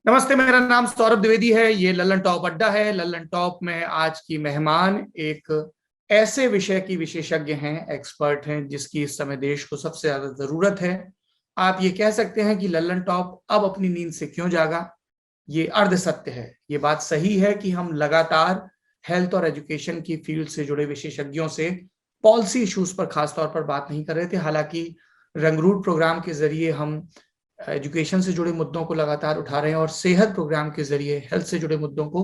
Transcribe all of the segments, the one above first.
नमस्ते, मेरा नाम सौरभ द्विवेदी है। ये लल्लन टॉप अड्डा है। लल्लन टॉप में आज की मेहमान एक ऐसे विषय की विशेषज्ञ हैं, एक्सपर्ट हैं, जिसकी इस समय देश को सबसे ज्यादा जरूरत है। आप ये कह सकते हैं कि लल्लन टॉप अब अपनी नींद से क्यों जागा। ये अर्ध सत्य है। ये बात सही है कि हम लगातार हेल्थ और एजुकेशन की फील्ड से जुड़े विशेषज्ञों से पॉलिसी इश्यूज पर खासतौर पर बात नहीं कर रहे थे। हालांकि रंगरूट प्रोग्राम के जरिए हम एजुकेशन से जुड़े मुद्दों को लगातार उठा रहे हैं और सेहत प्रोग्राम के जरिए हेल्थ से जुड़े मुद्दों को।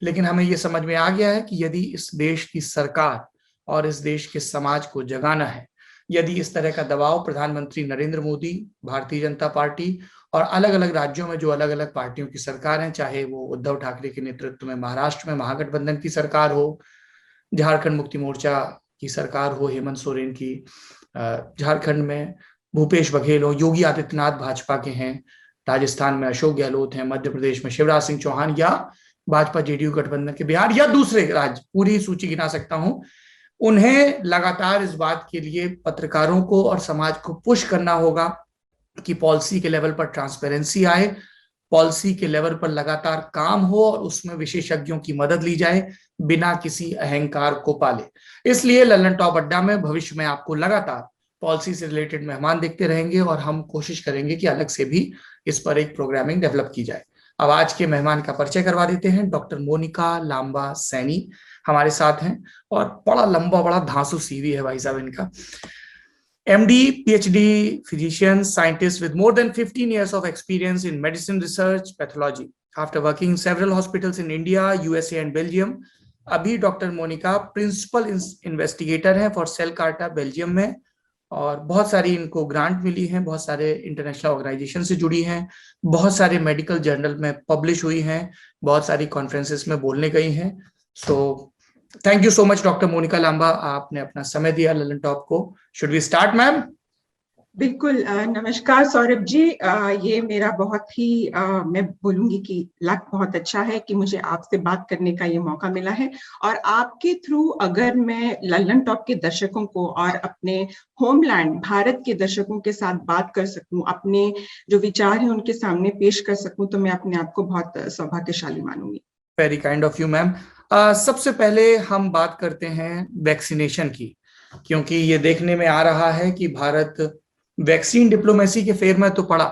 लेकिन हमें यह समझ में आ गया है कि यदि इस देश की सरकार और इस देश के समाज को जगाना है, यदि इस तरह का दबाव प्रधानमंत्री नरेंद्र मोदी, भारतीय जनता पार्टी और अलग अलग राज्यों में जो अलग अलग पार्टियों की सरकार है, चाहे वो उद्धव ठाकरे के नेतृत्व में महाराष्ट्र में महागठबंधन की सरकार हो, झारखंड मुक्ति मोर्चा की सरकार हो, हेमंत सोरेन की झारखंड में, भूपेश बघेल हो, योगी आदित्यनाथ भाजपा के हैं, राजस्थान में अशोक गहलोत हैं, मध्य प्रदेश में शिवराज सिंह चौहान, या भाजपा जेडीयू गठबंधन के बिहार या दूसरे राज्य, पूरी सूची गिना सकता हूं। उन्हें लगातार इस बात के लिए पत्रकारों को और समाज को पुश करना होगा कि पॉलिसी के लेवल पर ट्रांसपेरेंसी आए, पॉलिसी के लेवल पर लगातार काम हो और उसमें विशेषज्ञों की मदद ली जाए बिना किसी अहंकार को पाले। इसलिए लल्लन टॉप अड्डा में भविष्य में आपको लगातार पॉलिसी से रिलेटेड मेहमान देखते रहेंगे और हम कोशिश करेंगे कि अलग से भी इस पर एक प्रोग्रामिंग डेवलप की जाए। अब आज के मेहमान का परिचय करवा देते हैं। डॉक्टर मोनिका लांबा सैनी हमारे साथ हैं और बड़ा लंबा, बड़ा धांसू सीवी है भाई साहब इनका। MD, PhD, physician, scientist with more than 15 years of experience in medicine research, pathology. After working in several hospitals in India, USA and Belgium, अभी डॉक्टर मोनिका प्रिंसिपल इन्वेस्टिगेटर हैं फॉर सेल कार्टा बेल्जियम में, और बहुत सारी इनको grant मिली हैं, बहुत सारे इंटरनेशनल ऑर्गेनाइजेशन से जुड़ी हैं, बहुत सारे मेडिकल जर्नल में पब्लिश हुई हैं, बहुत सारी कॉन्फ्रेंसेस में बोलने गई हैं। So thank you so much doctor Monika Lamba, आपने अपना समय दिया लल्लन टॉप को। Should we start ma'am? बिल्कुल। नमस्कार सौरभ जी। ये मेरा बहुत ही मैं बोलूंगी कि लक बहुत अच्छा है कि मुझे आपसे बात करने का ये मौका मिला है, और आपके थ्रू अगर मैं लल्लन टॉप के दर्शकों को और अपने होमलैंड भारत के दर्शकों के साथ बात कर सकूं, अपने जो विचार हैं उनके सामने पेश कर सकूं, तो मैं अपने आप को बहुत सौभाग्यशाली मानूंगी। Very kind of you ma'am. सबसे पहले हम बात करते हैं वैक्सीनेशन की, क्योंकि ये देखने में आ रहा है कि भारत वैक्सीन डिप्लोमेसी के फेर में तो पड़ा,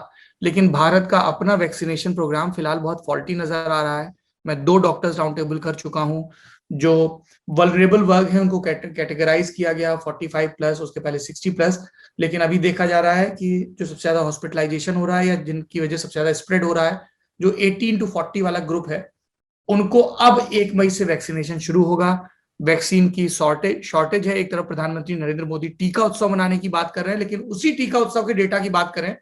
लेकिन भारत का अपना वैक्सीनेशन प्रोग्राम फिलहाल बहुत फॉल्टी नजर आ रहा है। मैं 2 डॉक्टर्स राउंड टेबल कर चुका हूं। जो वल्नरेबल वर्ग है उनको कैटेगराइज किया गया 45 प्लस, उसके पहले 60 प्लस, लेकिन अभी देखा जा रहा है कि जो सबसे ज्यादा हॉस्पिटलाइजेशन हो रहा है या जिनकी वजह सबसे ज्यादा स्प्रेड हो रहा है, जो 18 to 40 वाला ग्रुप है, उनको अब 1 मई से वैक्सीनेशन शुरू होगा। वैक्सीन की शॉर्टेज है। एक तरफ प्रधानमंत्री नरेंद्र मोदी टीका उत्सव मनाने की बात कर रहे हैं, लेकिन उसी टीका उत्सव के डेटा की बात करें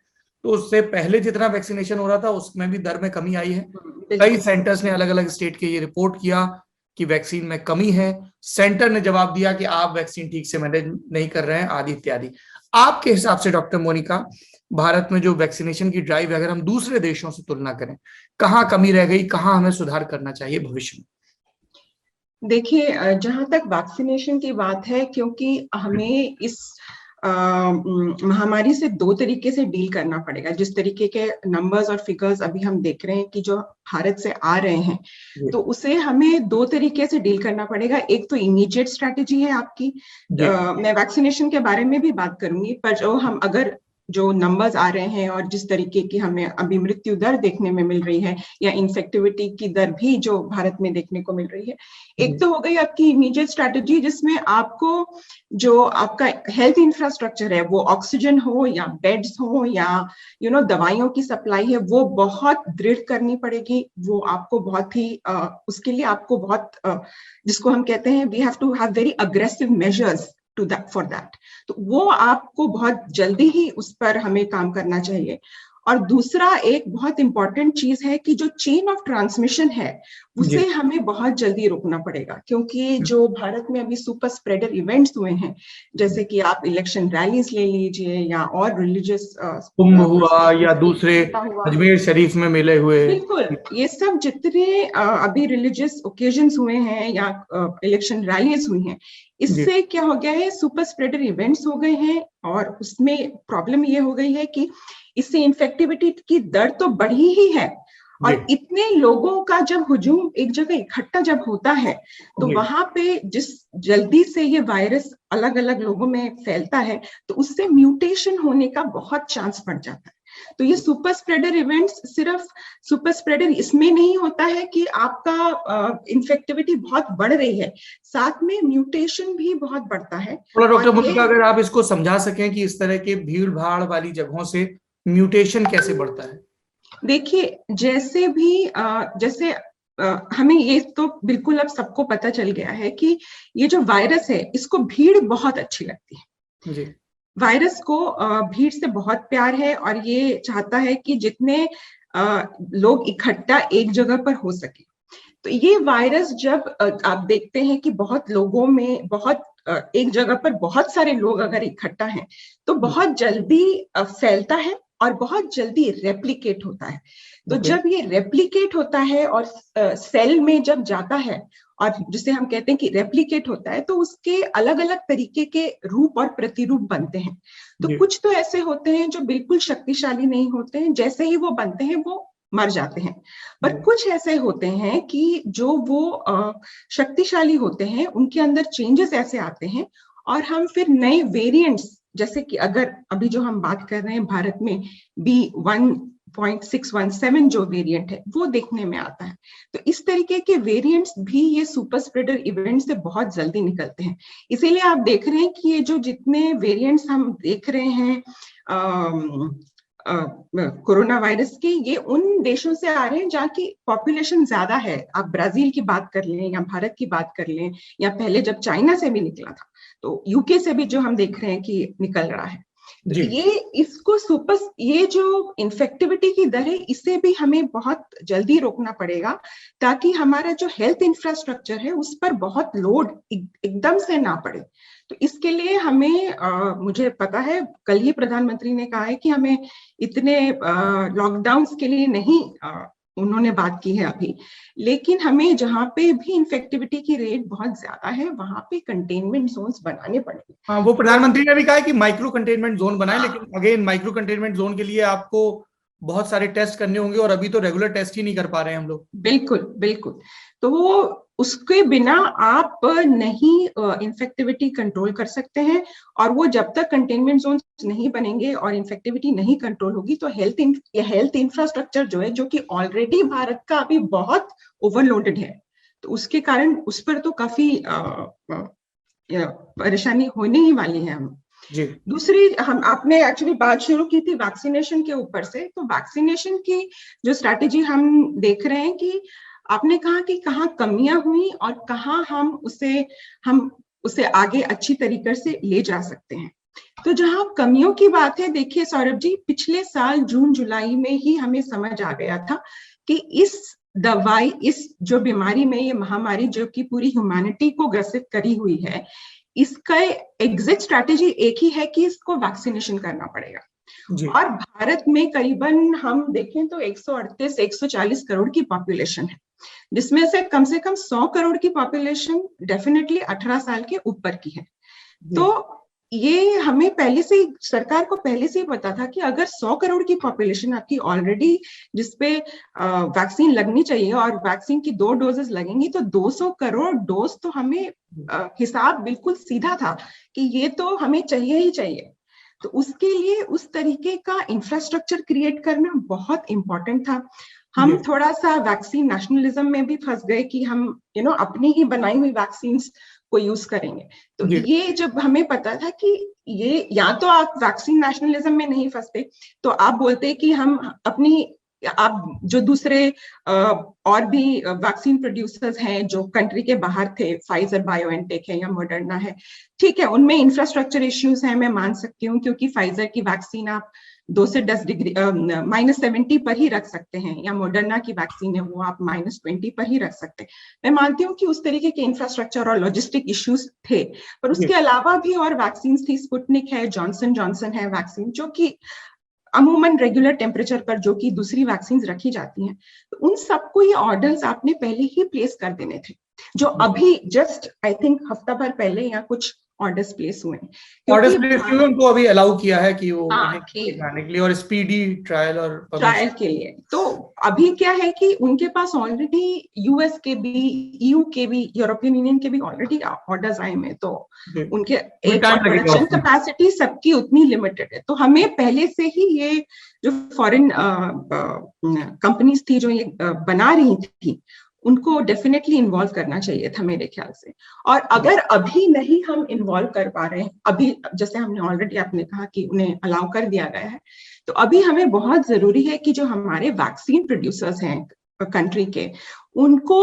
तो उससे पहले जितना वैक्सीनेशन हो रहा था उसमें भी दर में कमी आई है। कई सेंटर्स ने अलग अलग स्टेट के ये रिपोर्ट किया कि वैक्सीन में कमी है। सेंटर ने जवाब दिया कि आप वैक्सीन ठीक से मैनेज नहीं कर रहे हैं, आदि इत्यादि। आपके हिसाब से डॉक्टर मोनिका, भारत में जो वैक्सीनेशन की ड्राइव, अगर हम दूसरे देशों से तुलना करें, कहाँ कमी रह गई, कहाँ हमें सुधार करना चाहिए भविष्य में? देखिए, जहां तक वैक्सीनेशन की बात है, क्योंकि हमें इस महामारी से 2 तरीके से डील करना पड़ेगा। जिस तरीके के नंबर्स और फिगर्स अभी हम देख रहे हैं कि जो भारत से आ रहे हैं, तो उसे हमें 2 तरीके से डील करना पड़ेगा। एक तो इमीडिएट स्ट्रैटेजी है आपकी। मैं वैक्सीनेशन के बारे में भी बात करूंगी, पर जो हम अगर जो नंबर्स आ रहे हैं और जिस तरीके की हमें अभी मृत्यु दर देखने में मिल रही है या इन्फेक्टिविटी की दर भी जो भारत में देखने को मिल रही है, एक तो हो गई आपकी इमीडिएट स्ट्रैटेजी, जिसमें आपको जो आपका हेल्थ इंफ्रास्ट्रक्चर है, वो ऑक्सीजन हो या बेड्स हो या दवाइयों की सप्लाई है, वो बहुत दृढ़ करनी पड़ेगी। वो आपको बहुत ही उसके लिए आपको बहुत जिसको हम कहते हैं we have to have very aggressive measures for that. तो वो आपको बहुत जल्दी ही उस पर हमें काम करना चाहिए। और दूसरा एक बहुत इंपॉर्टेंट चीज है कि जो चेन ऑफ ट्रांसमिशन है उसे हमें बहुत जल्दी रोकना पड़ेगा, क्योंकि जो भारत में अभी सुपर स्प्रेडर इवेंट्स हुए हैं, जैसे कि आप इलेक्शन रैलीज ले लीजिए या और रिलीजियस कुंभ हुआ या दूसरे अजमेर शरीफ में मिले हुए, बिल्कुल, ये सब जितने अभी रिलीजियस ओकेजन्स हुए हैं या इलेक्शन रैलीज हुई हैं, इससे क्या हो गया है, सुपर स्प्रेडर इवेंट्स हो गए हैं। और उसमें प्रॉब्लम ये हो गई है कि इससे इन्फेक्टिविटी की दर तो बढ़ी ही है, और इतने लोगों का जब हुजूम एक जगह इकट्ठा जब होता है तो वहां पे जिस जल्दी से ये वायरस अलग अलग लोगों में फैलता है तो उससे म्यूटेशन होने का बहुत चांस बढ़ जाता है। तो ये सुपर स्प्रेडर इवेंट्स सिर्फ सुपर स्प्रेडर इसमें नहीं होता है कि आपका इन्फेक्टिविटी बहुत बढ़ रही है, साथ में म्यूटेशन भी बहुत बढ़ता है। थोड़ा डॉक्टर मुल्लिका अगर आप इसको समझा सकें कि इस तरह के भीड़ भाड़ वाली जगहों से म्यूटेशन कैसे बढ़ता है। देखिए जैसे भी जैसे हमें ये तो बिल्कुल अब सबको पता चल गया है कि ये जो वायरस है इसको भीड़ बहुत अच्छी लगती है जी। वायरस को भीड़ से बहुत प्यार है और ये चाहता है कि जितने लोग इकट्ठा एक जगह पर हो सके। तो ये वायरस जब आप देखते हैं कि बहुत लोगों में बहुत एक जगह पर बहुत सारे लोग अगर इकट्ठा हैं तो बहुत जल्दी फैलता है और बहुत जल्दी रेप्लिकेट होता है। तो जब ये रेप्लिकेट होता है और सेल में जब जाता है और जिसे हम कहते हैं कि रेप्लिकेट होता है तो उसके अलग अलग तरीके के रूप और प्रतिरूप बनते हैं। तो कुछ तो ऐसे होते हैं जो बिल्कुल शक्तिशाली नहीं होते हैं, जैसे ही वो बनते हैं वो मर जाते हैं। पर कुछ ऐसे होते हैं कि जो वो शक्तिशाली होते हैं, उनके अंदर चेंजेस ऐसे आते हैं और हम फिर नए वेरिएंट्स, जैसे कि अगर अभी जो हम बात कर रहे हैं भारत में B1.617 जो वेरिएंट है वो देखने में आता है। तो इस तरीके के वेरिएंट्स भी ये सुपर स्प्रेडर इवेंट से बहुत जल्दी निकलते हैं। इसीलिए आप देख रहे हैं कि ये जो जितने वेरिएंट्स हम देख रहे हैं कोरोना वायरस के, ये उन देशों से आ रहे हैं जहाँ की पॉपुलेशन ज्यादा है। आप ब्राजील की बात कर लें या भारत की बात कर लें या पहले जब चाइना से भी निकला था तो यूके से भी जो हम देख रहे हैं कि निकल रहा है। तो ये जो इन्फेक्टिविटी की दर है इसे भी हमें बहुत जल्दी रोकना पड़ेगा ताकि हमारा जो हेल्थ इंफ्रास्ट्रक्चर है उस पर बहुत लोड एकदम से ना पड़े। तो इसके लिए हमें मुझे पता है कल ही प्रधानमंत्री ने कहा है कि हमें इतने लॉकडाउन के लिए नहीं उन्होंने बात की है अभी, लेकिन हमें जहाँ पे भी इन्फेक्टिविटी की रेट बहुत ज्यादा है वहां पे कंटेनमेंट जोन्स बनाने पड़ेंगे। हाँ, वो प्रधानमंत्री ने भी कहा है कि माइक्रो कंटेनमेंट जोन बनाए, लेकिन अगेन माइक्रो कंटेनमेंट जोन के लिए आपको बहुत सारे टेस्ट करने होंगे और अभी तो रेगुलर टेस्ट ही नहीं कर पा रहे हैं हम लोग। बिल्कुल बिल्कुल। तो वो उसके बिना आप नहीं इन्फेक्टिविटी कंट्रोल कर सकते हैं और वो जब तक कंटेनमेंट जोन नहीं बनेंगे और इन्फेक्टिविटी नहीं कंट्रोल होगी तो हेल्थ इंफ्रास्ट्रक्चर जो है, जो कि ऑलरेडी भारत का अभी बहुत ओवरलोडेड है, तो उसके कारण उस पर तो काफी परेशानी होने ही वाली है हम। जी। दूसरी आपने एक्चुअली बात शुरू की थी वैक्सीनेशन के ऊपर से। तो वैक्सीनेशन की जो स्ट्रैटेजी हम देख रहे हैं कि आपने कहा कि कहाँ कमियां हुई और कहाँ हम उसे आगे अच्छी तरीके से ले जा सकते हैं। तो जहां कमियों की बात है, देखिए सौरभ जी, पिछले साल जून जुलाई में ही हमें समझ आ गया था कि इस जो बीमारी में, ये महामारी जो कि पूरी ह्यूमैनिटी को ग्रसित करी हुई है, इसका एग्जिट स्ट्रैटेजी एक ही है कि इसको वैक्सीनेशन करना पड़ेगा। और भारत में करीबन हम देखें तो 138-140 करोड़ की पॉपुलेशन है, जिसमें से कम 100 करोड़ की पॉपुलेशन डेफिनेटली 18 साल के ऊपर की है। तो ये हमें सरकार को पहले से ही पता था कि अगर 100 करोड़ की पॉपुलेशन आपकी ऑलरेडी जिसपे वैक्सीन लगनी चाहिए और वैक्सीन की 2 डोजेस लगेंगी तो 200 करोड़ डोज तो हमें हिसाब बिल्कुल सीधा था कि ये तो हमें चाहिए ही चाहिए। तो उसके लिए उस तरीके का इंफ्रास्ट्रक्चर क्रिएट करना बहुत इंपॉर्टेंट था। हम थोड़ा सा वैक्सीन नेशनलिज्म में भी फंस गए कि हम अपनी ही बनाई हुई वैक्सीन को यूज करेंगे। तो ये जब हमें पता था कि ये, या तो आप वैक्सीन नेशनलिज्म में नहीं फंसते तो आप बोलते कि हम आप जो दूसरे और भी वैक्सीन प्रोड्यूसर्स हैं जो कंट्री के बाहर थे, फाइजर बायोएनटेक है या मॉडर्ना है, ठीक है, उनमें इंफ्रास्ट्रक्चर इश्यूज हैं, मैं मान सकती हूँ, क्योंकि फाइजर की वैक्सीन आप 2 से 10 डिग्री -70 पर ही रख सकते हैं, या मॉडर्ना की वैक्सीन है वो आप -20 पर ही रख सकते हैं। मैं मानती हूँ कि उस तरीके के इंफ्रास्ट्रक्चर और लॉजिस्टिक इश्यूज थे, पर उसके अलावा भी और वैक्सीन थी। स्पुतनिक है, जॉनसन है वैक्सीन, जो कि अमूमन रेगुलर टेम्परेचर पर जो कि दूसरी वैक्सीन रखी जाती हैं, तो उन सबको ये ऑर्डर्स आपने पहले ही प्लेस कर देने थे, जो अभी जस्ट आई थिंक हफ्ता भर पहले या कुछ ऑर्डर्स प्लेस हुए, ऑर्डर्स प्लेस हुए, उनको अभी अलाउ किया है कि वो दिखाने के लिए और स्पीडी ट्रायल और ट्रायल के लिए। तो अभी क्या है कि उनके पास ऑलरेडी यूएस के भी, ईयू के भी, यूरोपियन यूनियन के भी ऑलरेडी ऑर्डर्स आए हैं, तो उनके एक प्रोडक्शन कैपेसिटी सबकी उतनी लिमिटेड है। तो हमें पहले से ही ये जो फॉरेन कंपनीज थी जो ये बना रही थी, उनको डेफिनेटली इन्वॉल्व करना चाहिए था मेरे ख्याल से। और अगर अभी नहीं हम इन्वॉल्व कर पा रहे हैं, अभी जैसे हमने ऑलरेडी आपने कहा कि उन्हें अलाउ कर दिया गया है, तो अभी हमें बहुत जरूरी है कि जो हमारे वैक्सीन प्रोड्यूसर्स हैं कंट्री के, उनको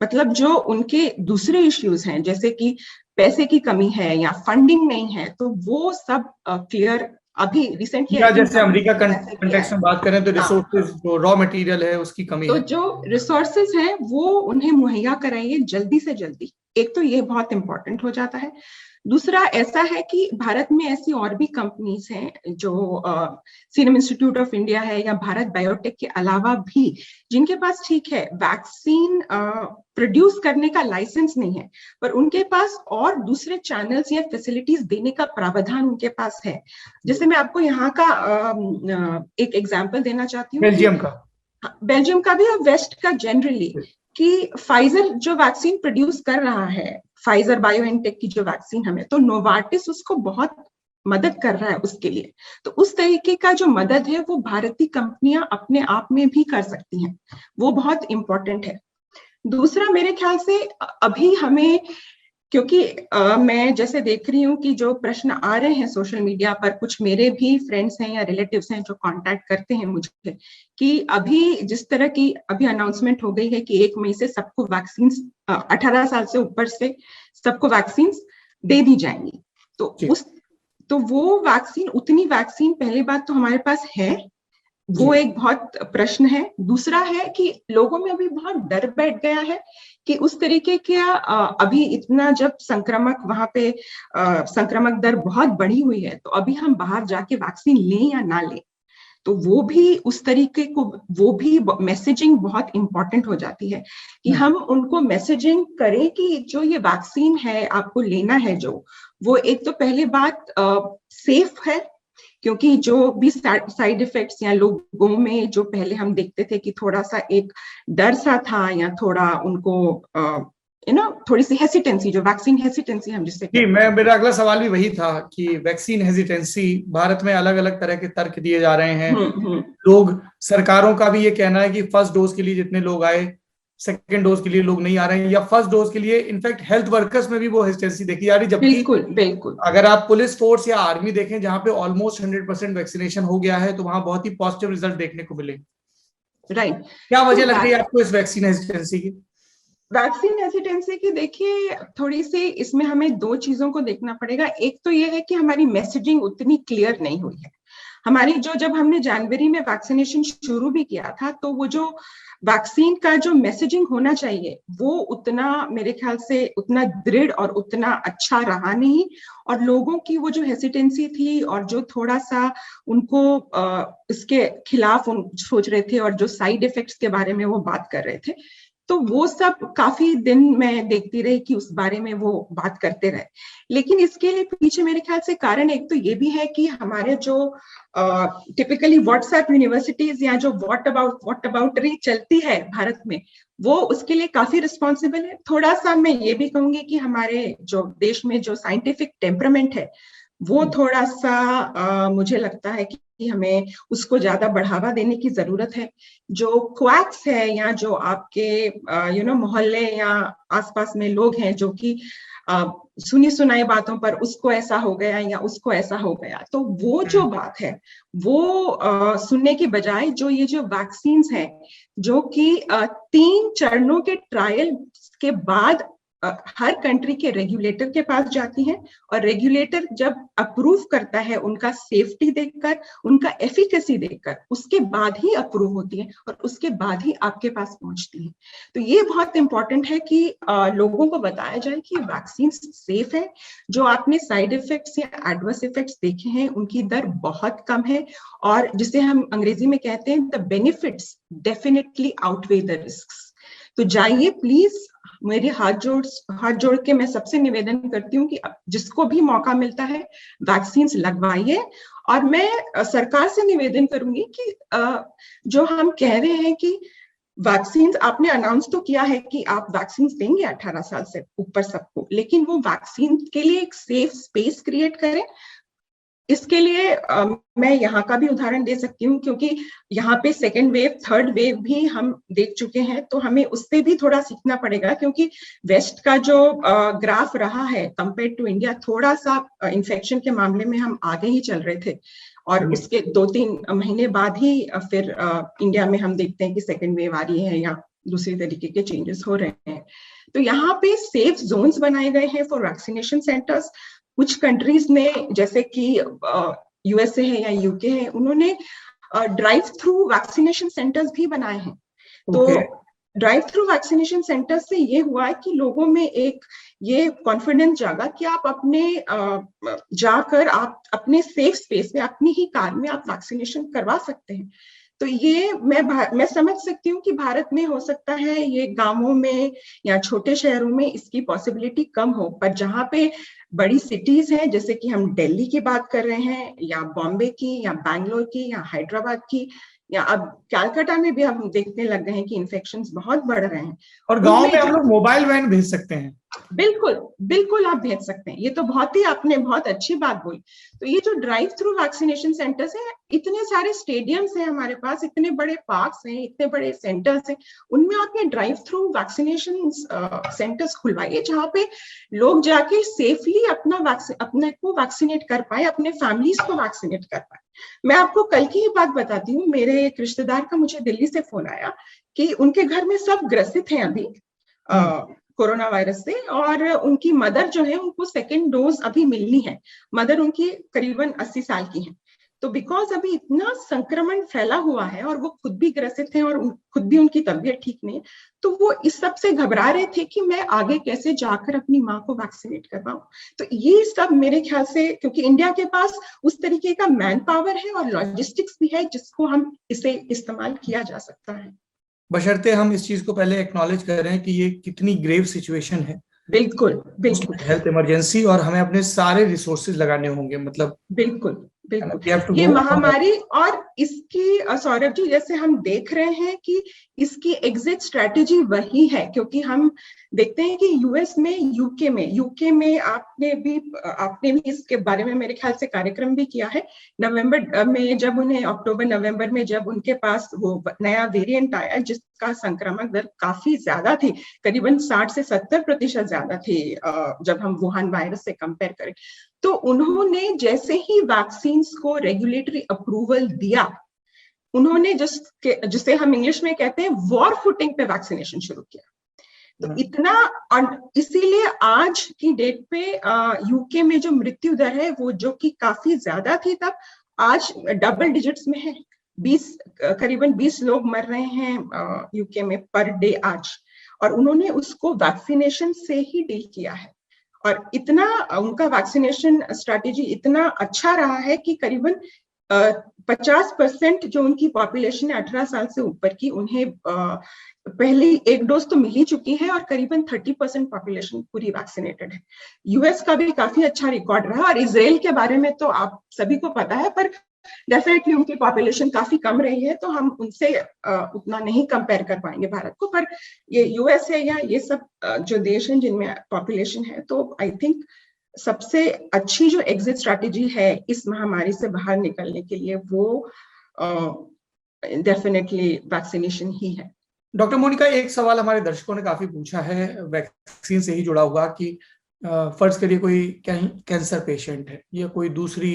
मतलब जो उनके दूसरे इश्यूज हैं, जैसे कि पैसे की कमी है या फंडिंग नहीं है, तो वो सब क्लियर अभी रिसेंटली, जैसे अमेरिका कंटेक्स्ट में बात करें तो रिसोर्सेज, जो रॉ मटेरियल है उसकी कमी तो है, जो रिसोर्सेज हैं वो उन्हें मुहैया कराइए जल्दी से जल्दी। एक तो ये बहुत इंपॉर्टेंट हो जाता है। दूसरा ऐसा है कि भारत में ऐसी और भी कंपनीज हैं जो सीरम इंस्टीट्यूट ऑफ इंडिया है या भारत बायोटेक के अलावा भी, जिनके पास ठीक है वैक्सीन प्रोड्यूस करने का लाइसेंस नहीं है, पर उनके पास और दूसरे चैनल्स या फैसिलिटीज देने का प्रावधान उनके पास है। जैसे मैं आपको यहाँ का एक एग्जाम्पल देना चाहती हूँ, बेल्जियम का भी और वेस्ट का जनरली, कि फाइजर जो वैक्सीन प्रोड्यूस कर रहा है, फाइजर बायोएनटेक की जो वैक्सीन हमें, तो नोवार्टिस उसको बहुत मदद कर रहा है उसके लिए। तो उस तरीके का जो मदद है वो भारतीय कंपनियां अपने आप में भी कर सकती हैं, वो बहुत इंपॉर्टेंट है। दूसरा मेरे ख्याल से अभी हमें, क्योंकि मैं जैसे देख रही हूँ कि जो प्रश्न आ रहे हैं सोशल मीडिया पर, कुछ मेरे भी फ्रेंड्स हैं या रिलेटिव्स हैं जो कांटेक्ट करते हैं मुझे, कि अभी जिस तरह की अभी अनाउंसमेंट हो गई है कि 1 मई से सबको वैक्सीन 18 साल से ऊपर से सबको वैक्सीन दे दी जाएंगी। तो वो वैक्सीन, उतनी वैक्सीन पहली बात तो हमारे पास है, वो एक बहुत प्रश्न है। दूसरा है कि लोगों में अभी बहुत डर बैठ गया है कि उस तरीके का अभी इतना जब संक्रमक वहां पे संक्रमक दर बहुत बढ़ी हुई है, तो अभी हम बाहर जाके वैक्सीन लें या ना लें, तो वो भी उस तरीके को, वो भी मैसेजिंग बहुत इंपॉर्टेंट हो जाती है कि हम उनको मैसेजिंग करें कि जो ये वैक्सीन है आपको लेना है, जो वो एक तो पहले बात सेफ है, क्योंकि जो भी साइड इफेक्ट्स या लोगों में जो पहले हम देखते थे कि थोड़ा सा एक डर सा था या थोड़ा उनको थोड़ी सी हेसिटेंसी, जो वैक्सीन हेसिटेंसी हम जिससे जी, मेरा अगला सवाल भी वही था कि वैक्सीन हेसिटेंसी, भारत में अलग अलग तरह के तर्क दिए जा रहे हैं। लोग, सरकारों का भी ये कहना है कि फर्स्ट डोज के लिए जितने लोग आए, सेकंड डोज के लिए लोग नहीं आ रहे हैं, या फर्स्ट डोज के लिए इनफैक्ट हेल्थ वर्कर्स में भी वो हेसिटेंसी देखी जा रही है। जबकि बिल्कुल अगर आप पुलिस फोर्स या आर्मी देखें, जहां पे ऑलमोस्ट 100% वैक्सीनेशन हो गया है, तो वहां बहुत ही पॉजिटिव रिजल्ट देखने को मिले। राइट। क्या वजह लग रही है आपको इस वैक्सीन हेसिटेंसी की? वैक्सीन हेसिटेंसी की देखिए, थोड़ी सी इसमें हमें 2 चीजों को देखना पड़ेगा। एक तो ये है कि हमारी मैसेजिंग उतनी क्लियर नहीं हुई है हमारी। जब हमने जनवरी में वैक्सीनेशन शुरू भी किया था, तो वो जो वैक्सीन का जो मैसेजिंग होना चाहिए वो उतना, मेरे ख्याल से उतना दृढ़ और उतना अच्छा रहा नहीं। और लोगों की वो जो हेसिटेंसी थी और जो थोड़ा सा उनको इसके खिलाफ सोच रहे थे और जो साइड इफेक्ट्स के बारे में वो बात कर रहे थे, तो वो सब काफी दिन मैं देखती रही कि उस बारे में वो बात करते रहे। लेकिन इसके लिए पीछे मेरे ख्याल से कारण एक तो ये भी है कि हमारे जो टिपिकली व्हाट्सएप यूनिवर्सिटीज या जो व्हाट अबाउट री चलती है भारत में, वो उसके लिए काफी रिस्पॉन्सिबल है। थोड़ा सा मैं ये भी कहूंगी कि हमारे जो देश में जो साइंटिफिक टेम्परामेंट है, वो थोड़ा सा मुझे लगता है कि हमें उसको ज्यादा बढ़ावा देने की जरूरत है। जो क्वैक्स है या जो आपके मोहल्ले या आसपास में लोग हैं जो कि सुनी सुनाई बातों पर उसको ऐसा हो गया या उसको ऐसा हो गया, तो वो जो बात है वो सुनने की बजाय जो ये जो वैक्सीन्स हैं जो कि 3 चरणों के ट्रायल के बाद हर कंट्री के रेगुलेटर के पास जाती हैं, और रेगुलेटर जब अप्रूव करता है उनका सेफ्टी देखकर, उनका एफिकेसी देखकर, उसके बाद ही अप्रूव होती है और उसके बाद ही आपके पास पहुंचती है। तो ये बहुत इंपॉर्टेंट है कि लोगों को बताया जाए कि वैक्सीन सेफ है। जो आपने साइड इफेक्ट्स या एडवर्स इफेक्ट्स देखे हैं उनकी दर बहुत कम है, और जिसे हम अंग्रेजी में कहते हैं the benefits definitely outweigh the risks. तो जाइए प्लीज, मेरी हाथ जोड़ के मैं सबसे निवेदन करती हूँ कि जिसको भी मौका मिलता है वैक्सीन लगवाइए। और मैं सरकार से निवेदन करूंगी कि जो हम कह रहे हैं कि वैक्सीन आपने अनाउंस तो किया है कि आप वैक्सीन देंगे 18 साल से ऊपर सबको, लेकिन वो वैक्सीन के लिए एक सेफ स्पेस क्रिएट करें। इसके लिए मैं यहाँ का भी उदाहरण दे सकती हूँ, क्योंकि यहाँ पे सेकेंड वेव थर्ड वेव भी हम देख चुके हैं, तो हमें उससे भी थोड़ा सीखना पड़ेगा, क्योंकि वेस्ट का जो ग्राफ रहा है कंपेयर टू इंडिया, थोड़ा सा इन्फेक्शन के मामले में हम आगे ही चल रहे थे, और उसके 2-3 महीने बाद ही फिर इंडिया में हम देखते हैं कि सेकेंड वेव आ रही है या दूसरी तरीके के चेंजेस हो रहे हैं। तो यहाँ पे सेफ जोन्स बनाए गए हैं फॉर वैक्सीनेशन सेंटर्स। कुछ कंट्रीज ने, जैसे कि यूएसए है या यूके है, उन्होंने ड्राइव थ्रू वैक्सीनेशन सेंटर्स भी बनाए हैं। तो ड्राइव थ्रू वैक्सीनेशन सेंटर से ये हुआ है कि लोगों में एक ये कॉन्फिडेंस जागा कि आप अपने जाकर आप अपने सेफ स्पेस में अपनी ही कार में आप वैक्सीनेशन करवा सकते हैं। तो ये मैं समझ सकती हूँ कि भारत में हो सकता है ये गांवों में या छोटे शहरों में इसकी पॉसिबिलिटी कम हो, पर जहाँ पे बड़ी सिटीज हैं, जैसे कि हम दिल्ली की बात कर रहे हैं या बॉम्बे की या बैंगलोर की या हैदराबाद की, या अब कलकत्ता में भी हम देखने लग गए हैं कि इन्फेक्शंस बहुत बढ़ रहे हैं। और गांव में हम लोग मोबाइल वैन भेज सकते हैं। बिल्कुल बिल्कुल आप भेज सकते हैं। ये तो आपने बहुत अच्छी बात बोली। तो ये जो ड्राइव थ्रू वैक्सीनेशन सेंटर्स हैं, इतने सारे स्टेडियम्स हैं हमारे पास, इतने बड़े पार्क्स हैं, इतने बड़े सेंटर्स हैं, उनमें आप ये ड्राइव थ्रू वैक्सीनेशन सेंटर्स खुलवाइए, जहाँ पे लोग जाके सेफली अपने को वैक्सीनेट कर पाए, अपने फैमिलीज को वैक्सीनेट कर पाए। मैं आपको कल की ही बात बताती हूँ। मेरे एक रिश्तेदार का मुझे दिल्ली से फोन आया कि उनके घर में सब ग्रसित हैं अभी कोरोना वायरस से, और उनकी मदर जो है उनको सेकेंड डोज अभी मिलनी है। मदर उनकी करीबन 80 साल की है। तो बिकॉज अभी इतना संक्रमण फैला हुआ है और वो खुद भी ग्रसित हैं और खुद भी उनकी तबीयत ठीक नहीं है, तो वो इस सब से घबरा रहे थे कि मैं आगे कैसे जाकर अपनी माँ को वैक्सीनेट करवाऊं। तो ये सब मेरे ख्याल से, क्योंकि इंडिया के पास उस तरीके का मैन पावर है और लॉजिस्टिक्स भी है जिसको हम इसे इस्तेमाल किया जा सकता है, बशर्ते हम इस चीज को पहले एक्नॉलेज कर रहे हैं कि ये कितनी ग्रेव सिचुएशन है। बिल्कुल बिल्कुल, हेल्थ इमरजेंसी, और हमें अपने सारे रिसोर्सेज लगाने होंगे। मतलब बिल्कुल बिल्कुल ये महामारी, और इसकी सौरभ जी जैसे हम देख रहे हैं कि इसकी एग्जिट स्ट्रेटेजी वही है, क्योंकि हम देखते हैं कि यूएस में, यूके में आपने भी इसके बारे में मेरे ख्याल से कार्यक्रम भी किया है। नवंबर में जब उन्हें, अक्टूबर नवंबर में जब उनके पास वो नया वेरिएंट आया जिसका संक्रमण दर काफी ज्यादा थी, करीबन 60 से 70% ज्यादा थी जब हम वुहान वायरस से कंपेयर करें, तो उन्होंने जैसे ही वैक्सीन को रेगुलेटरी अप्रूवल दिया, उन्होंने जिसे हम इंग्लिश में कहते हैं वॉर फुटिंग पे वैक्सीनेशन शुरू किया। तो इतना, और इसीलिए आज की डेट पे यूके में जो मृत्यु दर है वो, जो कि काफी ज्यादा थी तब, आज डबल डिजिट्स में है। करीबन 20 लोग मर रहे हैं यूके में पर डे आज, और उन्होंने उसको वैक्सीनेशन से ही डील किया है। और इतना उनका वैक्सीनेशन स्ट्रैटेजी इतना अच्छा रहा है कि करीबन 50% जो उनकी पॉपुलेशन है 18 साल से ऊपर की, उन्हें पहली एक डोज तो मिल ही चुकी है, और करीबन 30% पॉपुलेशन पूरी वैक्सीनेटेड है। यूएस का भी काफी अच्छा रिकॉर्ड रहा, और इजराइल के बारे में तो आप सभी को पता है, पर डेफिनेटली उनकी पॉपुलेशन काफी कम रही है, तो हम उनसे उतना नहीं कंपेयर कर पाएंगे भारत को। पर ये यूएस है या ये सब जो देश हैं जिनमें पॉपुलेशन है, तो आई थिंक सबसे अच्छी जो एग्जिट स्ट्रैटेजी है इस महामारी से बाहर निकलने के लिए, वो डेफिनेटली वैक्सीनेशन ही है। डॉक्टर मोनिका, एक सवाल हमारे दर्शकों ने काफी पूछा है वैक्सीन से ही जुड़ा हुआ, कि फर्ज करिए कोई कैंसर पेशेंट है, या कोई दूसरी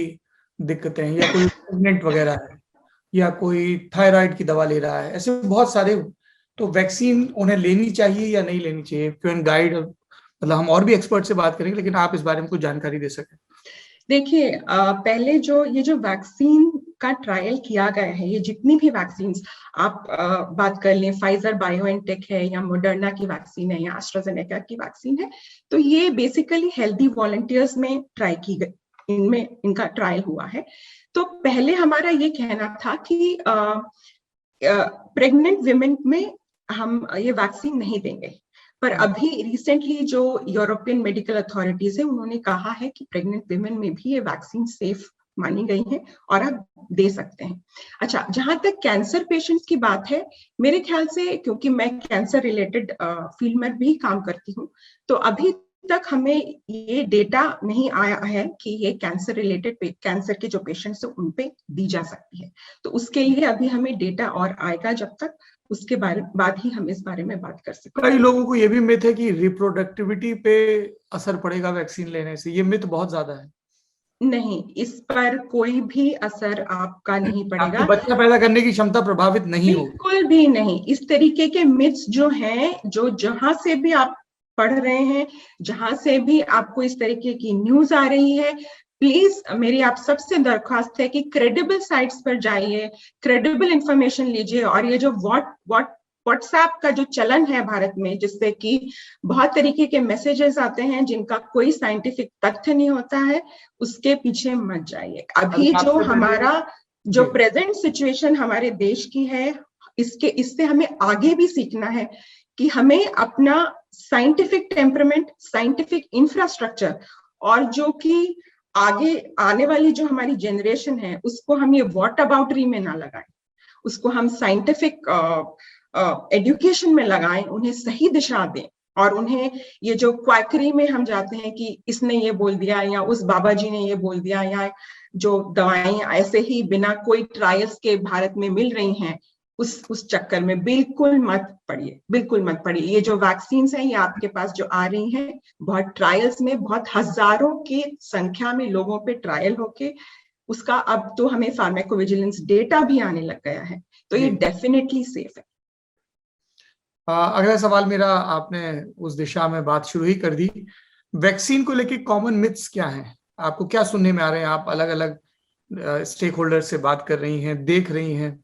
दिक्कतें, या कोई प्रेग्नेंट वगैरह है, या कोई थायराइड की दवा ले रहा है, ऐसे बहुत सारे, तो वैक्सीन उन्हें लेनी चाहिए या नहीं लेनी चाहिए? क्यों गाइड, मतलब हम और भी एक्सपर्ट से बात करेंगे, लेकिन आप इस बारे में कुछ जानकारी दे सकें। देखिए, पहले ये जो वैक्सीन का ट्रायल किया गया है, ये जितनी भी वैक्सीन आप बात कर लें, फाइजर बायोएनटेक है या मॉडर्ना की वैक्सीन है या एस्ट्राजेनेका की वैक्सीन है, तो ये बेसिकली हेल्दी वॉलंटियर्स में ट्राई की गई, इनमें इनका ट्रायल हुआ है। तो पहले हमारा ये कहना था कि प्रेग्नेंट विमेन में हम ये वैक्सीन नहीं देंगे, पर अभी रिसेंटली जो यूरोपियन मेडिकल अथॉरिटीज है उन्होंने कहा है कि प्रेग्नेंट विमेन में भी ये वैक्सीन सेफ मानी गई है और आप दे सकते हैं। अच्छा, जहां तक कैंसर पेशेंट्स की बात है, मेरे ख्याल से, क्योंकि मैं कैंसर रिलेटेड फील्ड में भी काम करती हूँ, तो अभी तक हमें ये डेटा नहीं आया है कि ये कैंसर रिलेटेड कैंसर के जो पेशेंट्स हैं उन पे दी जा सकती है। तो उसके लिए अभी हमें डेटा और आएगा, जब तक उसके बाद ही हम इस बारे में बात कर सकते हैं। कई लोगों को ये भी मिथ है कि रिप्रोडक्टिविटी पे असर पड़ेगा वैक्सीन लेने से, ये मिथ बहुत ज्यादा है। नहीं, इस पर कोई भी असर आपका नहीं पड़ेगा। आपकी बच्चा पैदा करने की क्षमता प्रभावित नहीं होगी? बिल्कुल भी नहीं। इस तरीके के मिथ्स जो हैं, जो जहां से भी आप पढ़ रहे हैं, जहां से भी आपको इस तरीके की न्यूज आ रही है, प्लीज मेरी आप सबसे दरख्वास्त है कि क्रेडिबल साइट्स पर जाइए, क्रेडिबल इंफॉर्मेशन लीजिए। और ये जो व्हाट्सएप का जो चलन है भारत में, जिससे कि बहुत तरीके के मैसेजेस आते हैं जिनका कोई साइंटिफिक तथ्य नहीं होता है, उसके पीछे मत जाइए। अभी जो हमारा जो प्रेजेंट सिचुएशन हमारे देश की है, इससे हमें आगे भी सीखना है कि हमें अपना साइंटिफिक टेम्परामेंट, साइंटिफिक इंफ्रास्ट्रक्चर, और जो कि आगे आने वाली जो हमारी जनरेशन है उसको हम ये व्हाट अबाउटरी में ना लगाएं, उसको हम साइंटिफिक एजुकेशन में लगाएं, उन्हें सही दिशा दें। और उन्हें ये जो क्वैकरी में हम जाते हैं कि इसने ये बोल दिया या उस बाबा जी ने ये बोल दिया, या जो दवाएं ऐसे ही बिना कोई ट्रायल्स के भारत में मिल रही हैं, उस चक्कर में बिल्कुल मत पड़िए, बिल्कुल मत पड़िए। ये जो वैक्सीन हैं ये आपके पास जो आ रही हैं, बहुत ट्रायल्स में, बहुत हजारों की संख्या में लोगों पे ट्रायल होके उसका अब तो हमें फार्माकोविजिलेंस डेटा भी आने लग गया है, तो ये डेफिनेटली सेफ है। अगला सवाल मेरा, आपने उस दिशा में बात शुरू ही कर दी। वैक्सीन को लेके कॉमन मिथ्स क्या हैं? आपको क्या सुनने में आ रहे हैं? आप अलग अलग स्टेक होल्डर से बात कर रही हैं, देख रही हैं।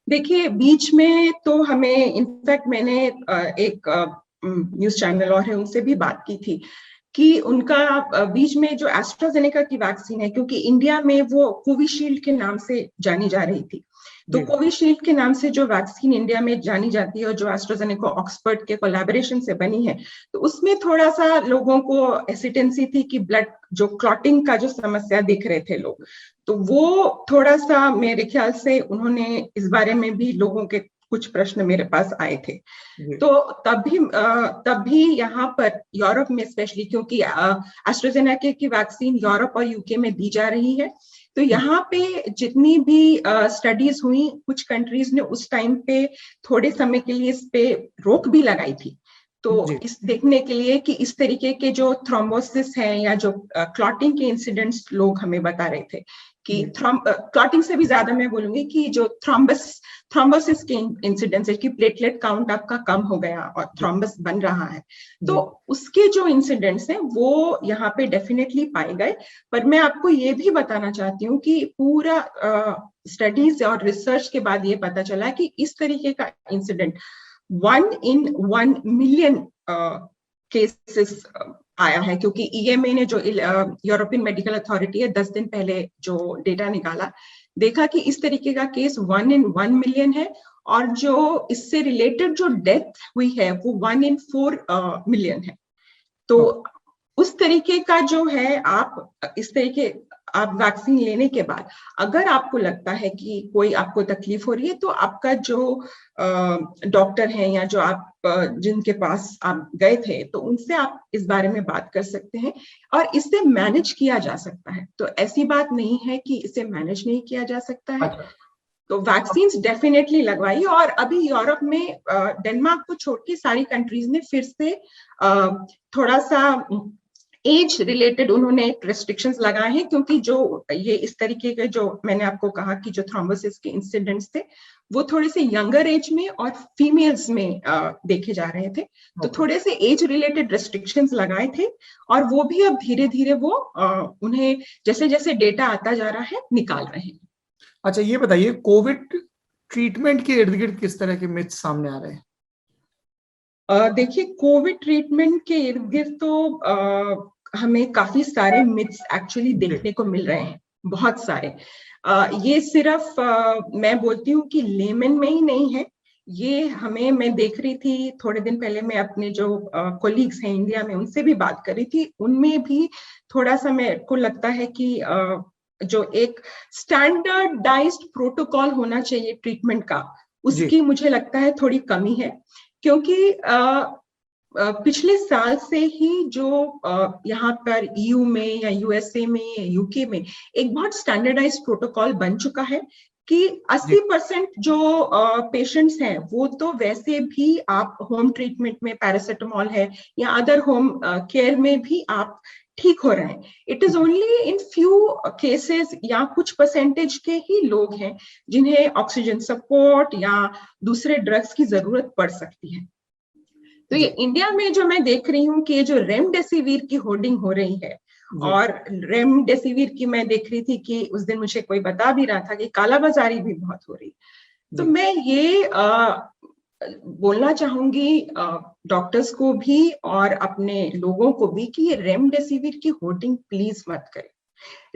देखिए, बीच में तो हमें, इनफैक्ट मैंने एक न्यूज चैनल और है उनसे भी बात की थी कि उनका बीच में जो एस्ट्राजेनेका की वैक्सीन है, क्योंकि इंडिया में वो कोविशील्ड के नाम से जानी जा रही थी, तो कोविशील्ड के नाम से जो वैक्सीन इंडिया में जानी जाती है और जो एस्ट्राजेनेका ऑक्सफोर्ड के कोलैबोरेशन से बनी है, तो उसमें थोड़ा सा लोगों को हेसिटेंसी थी कि ब्लड जो क्लॉटिंग का जो समस्या दिख रहे थे लोग, तो वो थोड़ा सा मेरे ख्याल से उन्होंने इस बारे में भी लोगों के कुछ प्रश्न मेरे पास आए थे। तो तब भी यहाँ पर यूरोप में स्पेशली, क्योंकि एस्ट्राजेनेका की वैक्सीन यूरोप और यूके में दी जा रही है, तो यहाँ पे जितनी भी स्टडीज हुई, कुछ कंट्रीज ने उस टाइम पे थोड़े समय के लिए इस पे रोक भी लगाई थी, तो इस देखने के लिए कि इस तरीके के जो थ्रोम्बोसिस है या जो क्लॉटिंग के इंसिडेंट्स लोग हमें बता रहे थे कि क्लॉटिंग से भी ज्यादा मैं बोलूंगी कि जो थ्रोम्बोसिस के इंसिडेंट्स है कि प्लेटलेट काउंट आपका कम हो गया और थ्रोम्बस बन रहा है, तो उसके जो इंसिडेंट्स हैं वो यहाँ पे डेफिनेटली पाए गए। पर मैं आपको ये भी बताना चाहती हूँ कि पूरा स्टडीज और रिसर्च के बाद ये पता चला कि इस तरीके का इंसिडेंट 1 in 1 million केसेस आया है, क्योंकि EMA ने जो यूरोपियन मेडिकल अथॉरिटी है 10 दिन पहले जो डेटा निकाला, देखा कि इस तरीके का केस 1 in 1 million है, और जो इससे रिलेटेड जो डेथ हुई है वो 1 in 4 million है। तो उस तरीके का जो है, आप इस तरीके आप वैक्सीन लेने के बाद अगर आपको लगता है कि कोई आपको तकलीफ हो रही है, तो आपका जो डॉक्टर हैं या जो आप जिनके पास आप गए थे, तो उनसे आप इस बारे में बात कर सकते हैं और इसे मैनेज किया जा सकता है। तो ऐसी बात नहीं है कि इसे मैनेज नहीं किया जा सकता है। तो वैक्सीन डेफिनेटली लगवाइए। और अभी यूरोप में डेनमार्क को छोड़ के सारी कंट्रीज ने फिर से थोड़ा सा एज रिलेटेड उन्होंने रेस्ट्रिक्शंस लगाए हैं, क्योंकि जो ये इस तरीके के जो मैंने आपको कहा कि जो थ्रोम्बोसिस के इंसिडेंट्स थे वो थोड़े से यंगर एज में और फीमेल्स में देखे जा रहे थे, तो थोड़े से एज रिलेटेड रेस्ट्रिक्शंस लगाए थे, और वो भी अब धीरे धीरे वो उन्हें जैसे जैसे डेटा आता जा रहा है निकाल रहे हैं। अच्छा, ये बताइए, कोविड ट्रीटमेंट के इर्द गिर्द किस तरह के मिथ्स सामने आ रहे हैं? देखिए, कोविड ट्रीटमेंट के इर्द गिर्द तो हमें काफी सारे मिथ्स एक्चुअली देखने को मिल रहे हैं, बहुत सारे। ये सिर्फ मैं बोलती हूँ कि लेमन में ही नहीं है, ये हमें, मैं देख रही थी थोड़े दिन पहले, मैं अपने जो कोलीग्स हैं इंडिया में उनसे भी बात कर रही थी, उनमें भी थोड़ा सा मेरे को लगता है कि जो एक स्टैंडर्डाइज्ड प्रोटोकॉल होना चाहिए ट्रीटमेंट का, उसकी मुझे लगता है थोड़ी कमी है। क्योंकि पिछले साल से ही जो यहाँ पर ईयू में या यूएसए में या यूके में एक बहुत स्टैंडर्डाइज्ड प्रोटोकॉल बन चुका है कि 80% जो पेशेंट्स हैं वो तो वैसे भी आप होम ट्रीटमेंट में पैरासिटामोल है या अदर होम केयर में भी आप ठीक हो रहे हैं। It is only in few cases या कुछ परसेंटेज के ही लोग हैं जिन्हें ऑक्सीजन सपोर्ट या दूसरे ड्रग्स की जरूरत पड़ सकती है। तो ये इंडिया में जो मैं देख रही हूँ कि ये जो रेमडेसिविर की होर्डिंग हो रही है, और रेमडेसिविर की मैं देख रही थी कि उस दिन मुझे कोई बता भी रहा था कि कालाबाजारी भी बहुत हो रही। तो मैं ये बोलना चाहूंगी डॉक्टर्स को भी और अपने लोगों को भी कि ये रेमडेसिविर की होर्डिंग प्लीज मत करें।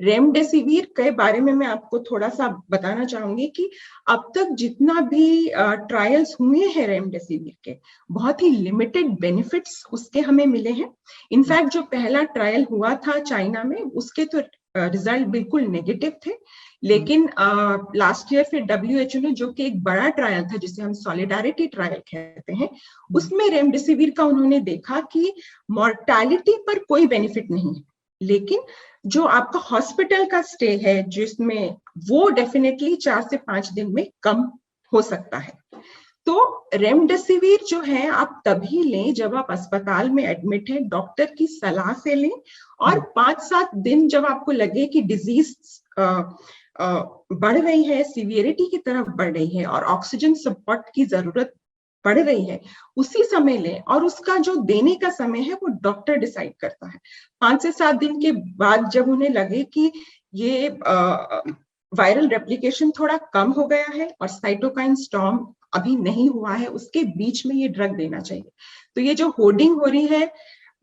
रेमडेसिविर के बारे में मैं आपको थोड़ा सा बताना चाहूंगी कि अब तक जितना भी ट्रायल्स हुए हैं रेमडेसिविर के, बहुत ही लिमिटेड बेनिफिट्स उसके हमें मिले हैं। इनफैक्ट जो पहला ट्रायल हुआ था चाइना में, उसके तो रिजल्ट बिल्कुल नेगेटिव थे। लेकिन लास्ट ईयर फिर WHO ने, जो कि एक बड़ा ट्रायल था जिसे हम सॉलिडारिटी ट्रायल कहते हैं, उसमें रेमडेसिविर का उन्होंने देखा कि मॉर्टैलिटी पर कोई बेनिफिट नहीं है, लेकिन जो आपका हॉस्पिटल का स्टे है जिसमें, वो डेफिनेटली 4 से 5 दिन में कम हो सकता है। तो रेमडेसिविर जो है आप तभी लें जब आप अस्पताल में एडमिट हैं, डॉक्टर की सलाह से लें, और 5-7 दिन जब आपको लगे कि डिजीज बढ़ रही है, सीवियरिटी की तरफ बढ़ रही है और ऑक्सीजन सपोर्ट की जरूरत पड़ रही है, उसी समय लें। और उसका जो देने का समय है वो डॉक्टर डिसाइड करता है। 5 से 7 दिन के बाद जब उन्हें लगे कि ये वायरल रेप्लिकेशन थोड़ा कम हो गया है और साइटोकाइन स्टॉर्म अभी नहीं हुआ है, उसके बीच में ये ड्रग देना चाहिए। तो ये जो होर्डिंग हो रही है,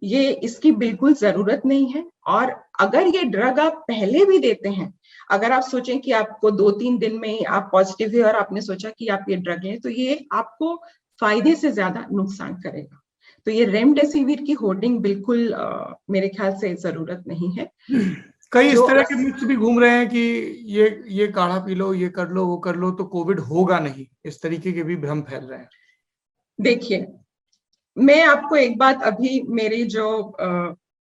ये इसकी बिल्कुल जरूरत नहीं है। और अगर ये ड्रग आप पहले भी देते हैं, अगर आप सोचें कि आपको 2-3 दिन में आप पॉजिटिव है और आपने सोचा कि आप ये ड्रग लें, तो ये आपको फायदे से ज्यादा नुकसान करेगा। तो ये रेमडेसिविर की होर्डिंग बिल्कुल मेरे ख्याल से जरूरत नहीं है। कई इस तरह के मिथ्स भी घूम रहे हैं कि ये काढ़ा पी लो, ये कर लो, वो कर लो तो कोविड होगा नहीं, इस तरीके के भी भ्रम फैल रहे हैं। देखिए, मैं आपको एक बात, अभी मेरी जो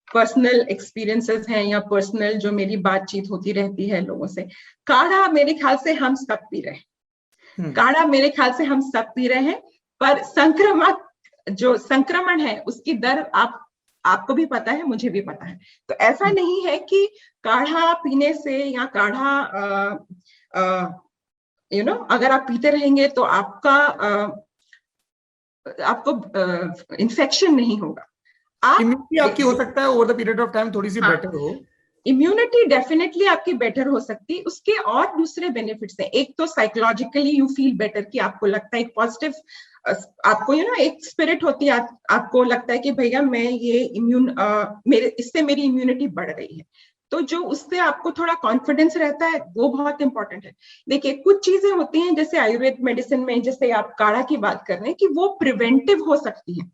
पर्सनल एक्सपीरियंसेस हैं या पर्सनल जो मेरी बातचीत होती रहती है लोगों से, काढ़ा मेरे ख्याल से हम सब पी रहे हैं, काढ़ा मेरे ख्याल से हम सब पी रहे हैं, पर संक्रमण है उसकी दर आपको भी पता है, मुझे भी पता है। तो ऐसा नहीं है कि काढ़ा पीने से या काढ़ा अगर आप पीते रहेंगे तो आपको इन्फेक्शन नहीं होगा। इम्यूनिटी आपकी हो सकता है over the period of time थोड़ी सी बेटर हो। इम्यूनिटी डेफिनेटली आपकी बेटर हो सकती है, उसके और दूसरे बेनिफिट्स हैं। एक तो साइकोलॉजिकली यू फील बेटर, कि आपको लगता है एक पॉजिटिव, आपको एक स्पिरिट होती है, आपको लगता है कि भैया मैं ये इससे मेरी इम्यूनिटी बढ़ रही है। तो जो उससे आपको थोड़ा कॉन्फिडेंस रहता है, वो बहुत इंपॉर्टेंट है। देखिए, कुछ चीजें होती हैं जैसे आयुर्वेद मेडिसिन में, जैसे आप काढ़ा की बात कर रहे हैं, कि वो प्रिवेंटिव हो सकती है,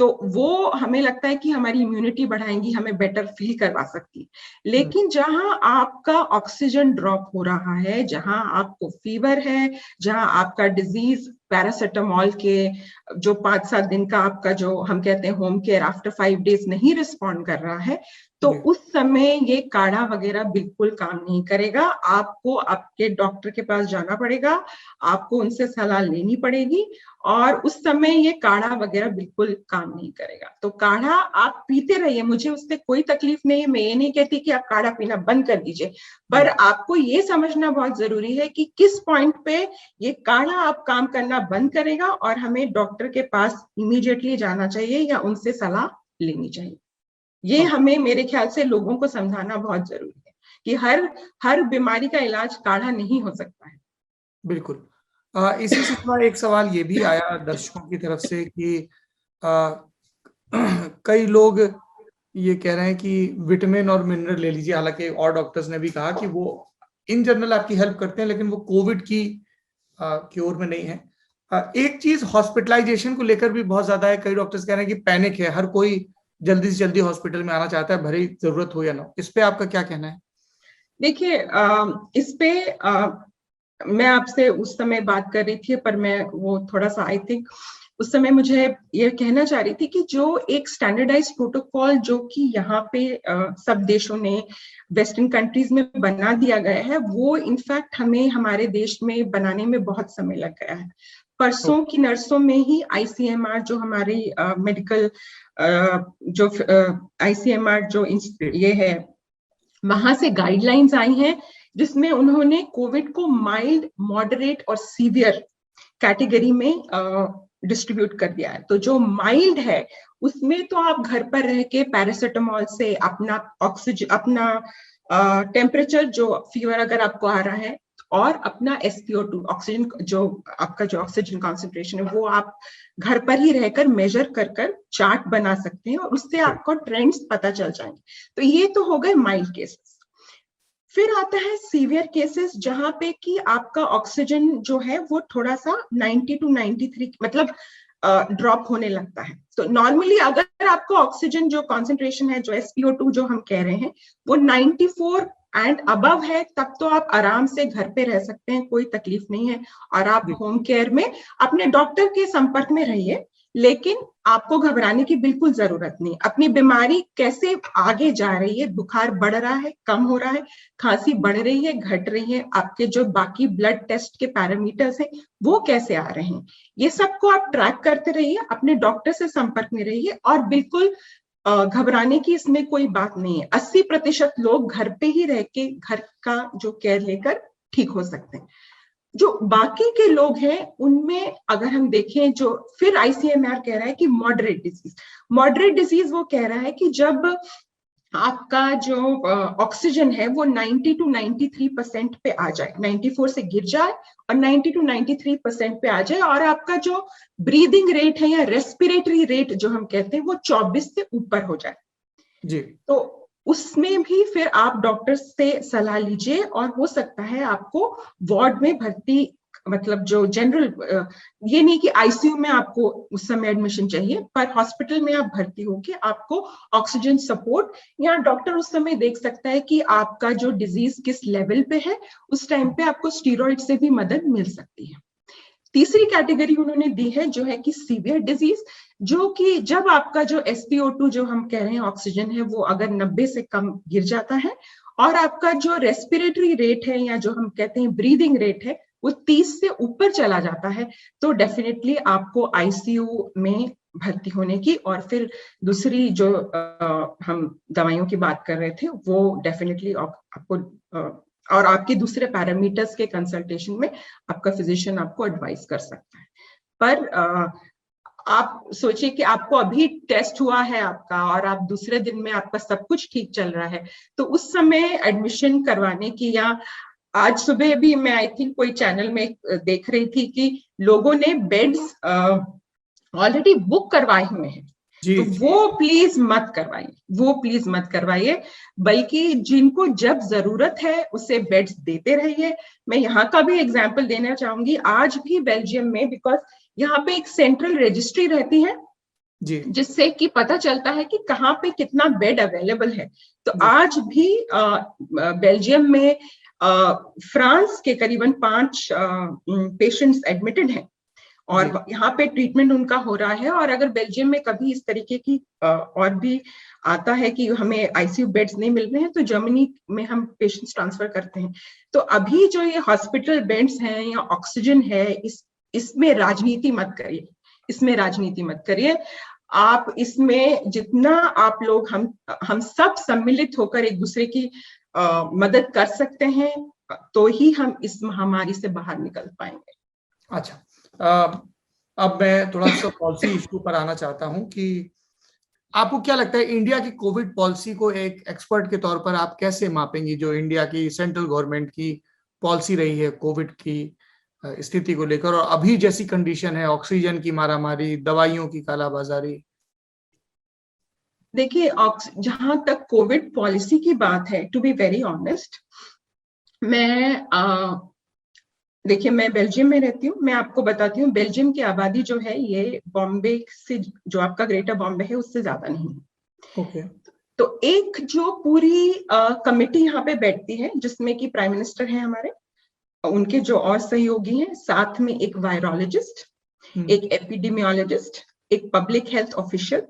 तो वो हमें लगता है कि हमारी इम्यूनिटी बढ़ाएंगी, हमें बेटर फील करवा सकती है। लेकिन जहां आपका ऑक्सीजन ड्रॉप हो रहा है, जहां आपको फीवर है, जहां आपका डिजीज पैरासिटामोल के जो 5-7 दिन का आपका जो हम कहते हैं होम केयर आफ्टर 5 डेज नहीं रिस्पॉन्ड कर रहा है, तो उस समय ये काढ़ा वगैरह बिल्कुल काम नहीं करेगा। आपको आपके डॉक्टर के पास जाना पड़ेगा, आपको उनसे सलाह लेनी पड़ेगी, और उस समय ये काढ़ा वगैरह बिल्कुल काम नहीं करेगा। तो काढ़ा आप पीते रहिए, मुझे उससे कोई तकलीफ नहीं है, मैं ये नहीं कहती कि आप काढ़ा पीना बंद कर दीजिए, पर आपको ये समझना बहुत जरूरी है कि किस पॉइंट पे ये काढ़ा आप काम करना बंद करेगा, और हमें डॉक्टर के पास इमीडिएटली जाना चाहिए या उनसे सलाह लेनी चाहिए। ये हमें, मेरे ख्याल से लोगों को समझाना बहुत जरूरी है कि हर बीमारी का इलाज काढ़ा नहीं हो सकता है। बिल्कुल। इसी से जुड़ा एक सवाल ये भी आया दर्शकों की तरफ से कि कई लोग ये कह रहे हैं कि विटामिन और मिनरल ले लीजिए, हालांकि और डॉक्टर्स ने भी कहा कि वो इन जनरल आपकी हेल्प करते हैं, लेकिन वो कोविड की क्योर में नहीं है। एक चीज हॉस्पिटलाइजेशन को लेकर भी बहुत ज्यादा है, कई डॉक्टर्स कह रहे हैं कि पैनिक है, हर कोई जल्दी से जल्दी हॉस्पिटल में आना चाहता है, भले जरूरत हो या ना हो। इस पे आपका क्या कहना है? देखिए, इस पे मैं आपसे उस समय बात कर रही थी, पर मैं वो थोड़ा सा आई थिंक उस समय मुझे ये कहना चाह रही थी कि जो एक स्टैंडर्डाइज प्रोटोकॉल जो कि यहाँ पे सब देशों ने वेस्टर्न कंट्रीज में बना दिया गया है, वो इनफैक्ट हमें हमारे देश में बनाने में बहुत समय लग गया है। परसों की नर्सों में ही आईसीएमआर जो हमारी मेडिकल जो आईसीएमआर जो ये है, वहां से गाइडलाइंस आई हैं जिसमें उन्होंने कोविड को माइल्ड, मॉडरेट और सीवियर कैटेगरी में डिस्ट्रीब्यूट कर दिया है। तो जो माइल्ड है उसमें तो आप घर पर रह के पैरासिटामोल से अपना ऑक्सीजन, अपना टेम्परेचर, जो फीवर अगर आपको आ रहा है, और अपना SpO2 ऑक्सीजन, जो आपका जो ऑक्सीजन कॉन्सेंट्रेशन है, वो आप घर पर ही रहकर मेजर कर कर चार्ट बना सकते हैं और उससे आपको ट्रेंड्स पता चल जाएंगे। तो ये तो हो गए माइल्ड केसेस। फिर आता है सीवियर केसेस, जहां पे कि आपका ऑक्सीजन जो है वो थोड़ा सा 90 to 93 मतलब ड्रॉप होने लगता है। तो नॉर्मली अगर आपका ऑक्सीजन जो कॉन्सेंट्रेशन है, जो SpO2 जो हम कह रहे हैं, वो 94 एंड अबव है, तब तो आप आराम से घर पे रह सकते हैं, कोई तकलीफ नहीं है, और आप होम केयर में अपने डॉक्टर के संपर्क में रहिए। लेकिन आपको घबराने की बिल्कुल जरूरत नहीं। अपनी बीमारी कैसे आगे जा रही है, बुखार बढ़ रहा है, कम हो रहा है, खांसी बढ़ रही है, घट रही है, आपके जो बाकी ब्लड टेस्ट के पैरामीटर्स हैं वो कैसे आ रहे हैं, ये सबको आप ट्रैक करते रहिए, अपने डॉक्टर से संपर्क में रहिए, और बिल्कुल घबराने की इसमें कोई बात नहीं है। 80% लोग घर पे ही रह के घर का जो केयर लेकर ठीक हो सकते हैं। जो बाकी के लोग हैं उनमें अगर हम देखें, जो फिर आईसीएमआर कह रहा है कि मॉडरेट डिजीज वो कह रहा है कि जब आपका जो ऑक्सीजन है वो 90 to 93% पे आ जाए, 94 से गिर जाए और 90 to 93% पे आ जाए, और आपका जो ब्रीदिंग रेट है या रेस्पिरेटरी रेट जो हम कहते हैं वो 24 से ऊपर हो जाए जी, तो उसमें भी फिर आप डॉक्टर से सलाह लीजिए, और हो सकता है आपको वार्ड में भर्ती, मतलब जो जनरल, ये नहीं कि आईसीयू में आपको उस समय एडमिशन चाहिए, पर हॉस्पिटल में आप भर्ती होके आपको ऑक्सीजन सपोर्ट, या डॉक्टर उस समय देख सकता है कि आपका जो डिजीज किस लेवल पे है, उस टाइम पे आपको स्टीरॉइड से भी मदद मिल सकती है। तीसरी कैटेगरी उन्होंने दी है जो है कि सीवियर डिजीज, जो कि जब आपका जो SpO2 जो हम कह रहे हैं ऑक्सीजन है, वो अगर 90 से कम गिर जाता है, और आपका जो रेस्पिरेटरी रेट है या जो हम कहते हैं ब्रीदिंग रेट है वो 30 से ऊपर चला जाता है, तो डेफिनेटली आपको आईसीयू में भर्ती होने की, और फिर दूसरी जो हम दवाइयों की बात कर रहे थे वो डेफिनेटली आपको और आपके दूसरे पैरामीटर्स के कंसल्टेशन में आपका फिजिशियन आपको एडवाइस कर सकता है। पर आप सोचिए कि आपको अभी टेस्ट हुआ है आपका, और आप दूसरे दिन में आपका सब कुछ ठीक चल रहा है, तो उस समय एडमिशन करवाने की, या आज सुबह भी मैं आई थिंक कोई चैनल में देख रही थी कि लोगों ने बेड्स ऑलरेडी बुक करवाए हुए हैं, तो वो प्लीज मत करवाइए, वो प्लीज मत करवाइए, बल्कि जिनको जब जरूरत है उसे बेड्स देते रहिए। मैं यहाँ का भी एग्जांपल देना चाहूंगी, आज भी बेल्जियम में, बिकॉज यहाँ पे एक सेंट्रल रजिस्ट्री रहती है जिससे कि पता चलता है कि कहाँ पे कितना बेड अवेलेबल है, तो आज भी बेल्जियम में फ्रांस के करीबन 5 पेशेंट्स एडमिटेड हैं, और यहाँ पे ट्रीटमेंट उनका हो रहा है। और अगर बेल्जियम में कभी इस तरीके की और भी आता है कि हमें आईसीयू बेड्स नहीं मिल रहे हैं, तो जर्मनी में हम पेशेंट्स ट्रांसफर करते हैं। तो अभी जो ये हॉस्पिटल बेड्स हैं या ऑक्सीजन है, इसमें राजनीति मत करिए, इसमें राजनीति मत करिए। आप इसमें जितना आप लोग हम सब सम्मिलित होकर एक दूसरे की मदद कर सकते हैं, तो ही हम इस महामारी से बाहर निकल पाएंगे। अच्छा, अब मैं थोड़ा सा पॉलिसी इशू पर आना चाहता हूं कि आपको क्या लगता है इंडिया की कोविड पॉलिसी को एक एक्सपर्ट के तौर पर आप कैसे मापेंगी, जो इंडिया की सेंट्रल गवर्नमेंट की पॉलिसी रही है कोविड की स्थिति को लेकर, और अभी जैसी कंडीशन है, ऑक्सीजन की मारामारी, दवाइयों की कालाबाजारी? देखिए, जहां तक कोविड पॉलिसी की बात है, टू बी वेरी ऑनेस्ट, मैं देखिए, मैं बेल्जियम में रहती हूँ, मैं आपको बताती हूँ, बेल्जियम की आबादी जो है ये बॉम्बे से, जो आपका ग्रेटर बॉम्बे है, उससे ज्यादा नहीं है। ओके। तो एक जो पूरी कमेटी यहाँ पे बैठती है, जिसमें कि प्राइम मिनिस्टर है हमारे, उनके जो और सहयोगी हैं, साथ में एक वायरोलॉजिस्ट, एक एपिडेमियोलॉजिस्ट, एक पब्लिक हेल्थ ऑफिशियल,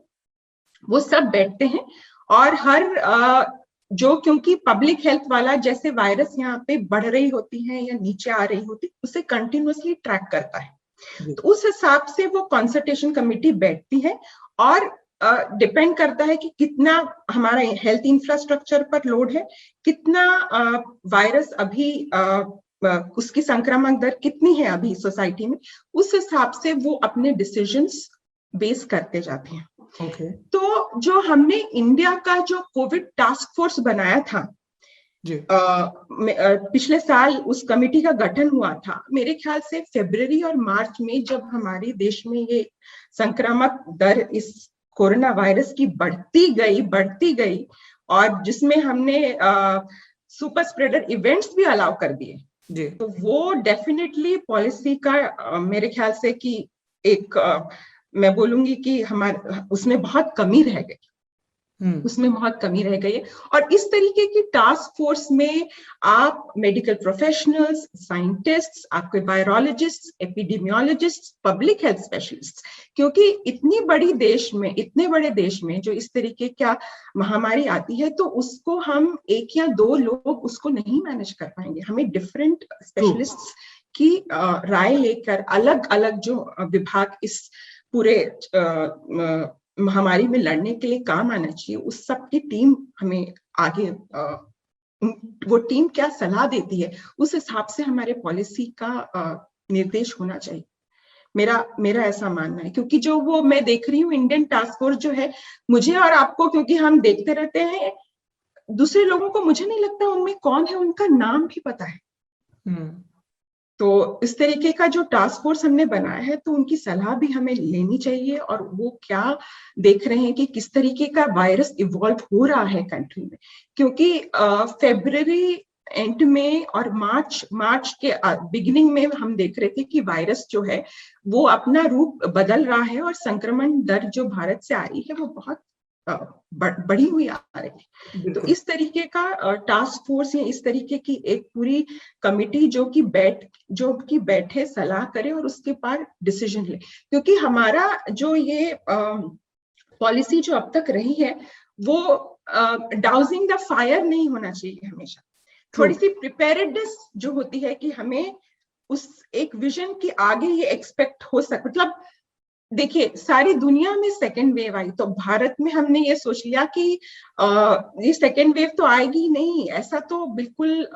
वो सब बैठते हैं। और हर जो, क्योंकि पब्लिक हेल्थ वाला जैसे वायरस यहाँ पे बढ़ रही होती है या नीचे आ रही होती, उसे कंटिन्यूअसली ट्रैक करता है। तो उस हिसाब से वो कंसल्टेशन कमेटी बैठती है और डिपेंड करता है कि कितना हमारा हेल्थ इंफ्रास्ट्रक्चर पर लोड है, कितना वायरस अभी उसकी संक्रामक दर कितनी है अभी सोसाइटी में, उस हिसाब से वो अपने डिसीजंस बेस करते जाते हैं। तो जो हमने इंडिया का जो कोविड टास्क फोर्स बनाया था जी, पिछले साल उस कमेटी का गठन हुआ था, मेरे ख्याल से फरवरी और मार्च में, जब हमारे देश में ये संक्रामक दर इस कोरोना वायरस की बढ़ती गई और जिसमें हमने सुपर स्प्रेडर इवेंट्स भी अलाउ कर दिए, तो वो डेफिनेटली पॉलिसी का मेरे ख्याल से कि एक मैं बोलूंगी कि हमारे उसमें बहुत कमी रह गई, उसमें बहुत कमी रह गई है। और इस तरीके की टास्क फोर्स में आप मेडिकल प्रोफेशनल्स, साइंटिस्ट्स, आपके virologist, epidemiologist, public health specialist, क्योंकि इतने बड़े देश में जो इस तरीके का महामारी आती है, तो उसको हम एक या दो लोग उसको नहीं मैनेज कर पाएंगे। हमें डिफरेंट स्पेशलिस्ट्स की राय लेकर अलग अलग जो विभाग इस पूरे महामारी में लड़ने के लिए काम आना चाहिए, उस सब की टीम हमें आगे वो टीम क्या सलाह देती है, उस हिसाब से हमारे पॉलिसी का निर्देश होना चाहिए। मेरा ऐसा मानना है, क्योंकि जो वो मैं देख रही हूँ इंडियन टास्क फोर्स जो है, मुझे और आपको, क्योंकि हम देखते रहते हैं, दूसरे लोगों को मुझे नहीं लगता उनमें कौन है उनका नाम भी पता है। तो इस तरीके का जो टास्क फोर्स हमने बनाया है, तो उनकी सलाह भी हमें लेनी चाहिए, और वो क्या देख रहे हैं कि किस तरीके का वायरस इवॉल्व हो रहा है कंट्री में। क्योंकि फरवरी एंड में और मार्च के बिगिनिंग में हम देख रहे थे कि वायरस जो है वो अपना रूप बदल रहा है, और संक्रमण दर जो भारत से आ रही है वो बहुत बढ़ी हुई आ रही है। तो इस तरीके का टास्क फोर्स या इस तरीके की एक पूरी कमिटी जो कि बैठे, सलाह करे और उसके बाद डिसीजन ले, क्योंकि हमारा जो ये पॉलिसी जो अब तक रही है, वो डाउजिंग द फायर नहीं होना चाहिए। हमेशा थोड़ी सी प्रिपेयर्डनेस जो होती है कि हमें उस एक विजन की आगे ये एक्सपेक्ट हो सके। मतलब देखिए, सारी दुनिया में सेकेंड वेव आई, तो भारत में हमने ये सोच लिया कि ये सेकेंड वेव तो आएगी नहीं, ऐसा तो बिल्कुल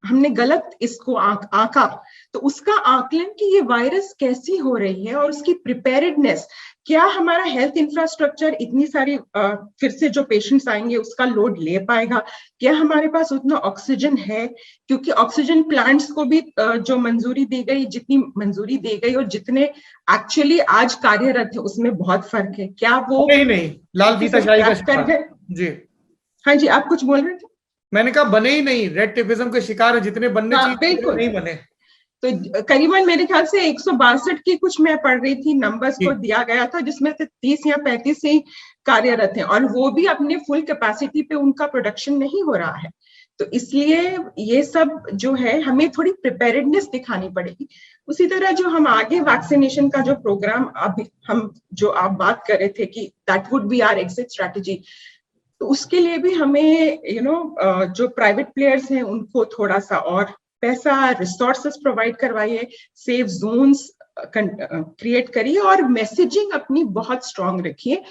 हमने गलत इसको आंका। तो उसका आकलन कि ये वायरस कैसी हो रही है और उसकी प्रिपेयर्डनेस, क्या हमारा हेल्थ इंफ्रास्ट्रक्चर इतनी सारी फिर से जो पेशेंट्स आएंगे उसका लोड ले पाएगा, क्या हमारे पास उतना ऑक्सीजन है, क्योंकि ऑक्सीजन प्लांट्स को भी जो मंजूरी दी गई, जितनी मंजूरी दी गई और जितने एक्चुअली आज कार्यरत है उसमें बहुत फर्क है। क्या वो नहीं लाल फीताशाही का शिकार है जी। हाँ जी, आप कुछ बोल रहे थे? मैंने कहा बने ही नहीं, रेड टेपिज्म के शिकार है, जितने बनने चाहिए बिल्कुल नहीं बने। तो करीबन मेरे ख्याल से 162 की कुछ मैं पढ़ रही थी नंबर्स को दिया गया था, जिसमें से 30 या 35 ही कार्यरत हैं, और वो भी अपने फुल कैपेसिटी पे उनका प्रोडक्शन नहीं हो रहा है। तो इसलिए ये सब जो है हमें थोड़ी प्रिपेयर्डनेस दिखानी पड़ेगी। उसी तरह जो हम आगे वैक्सीनेशन का जो प्रोग्राम अभी हम जो आप बात कर रहे थे कि that would be our exit strategy, तो उसके लिए भी हमें जो प्राइवेट प्लेयर्स हैं उनको थोड़ा सा और पैसा, रिसोर्सेस प्रोवाइड करवाइए, सेफ जोन्स क्रिएट करिए, और मैसेजिंग अपनी बहुत स्ट्रांग रखिए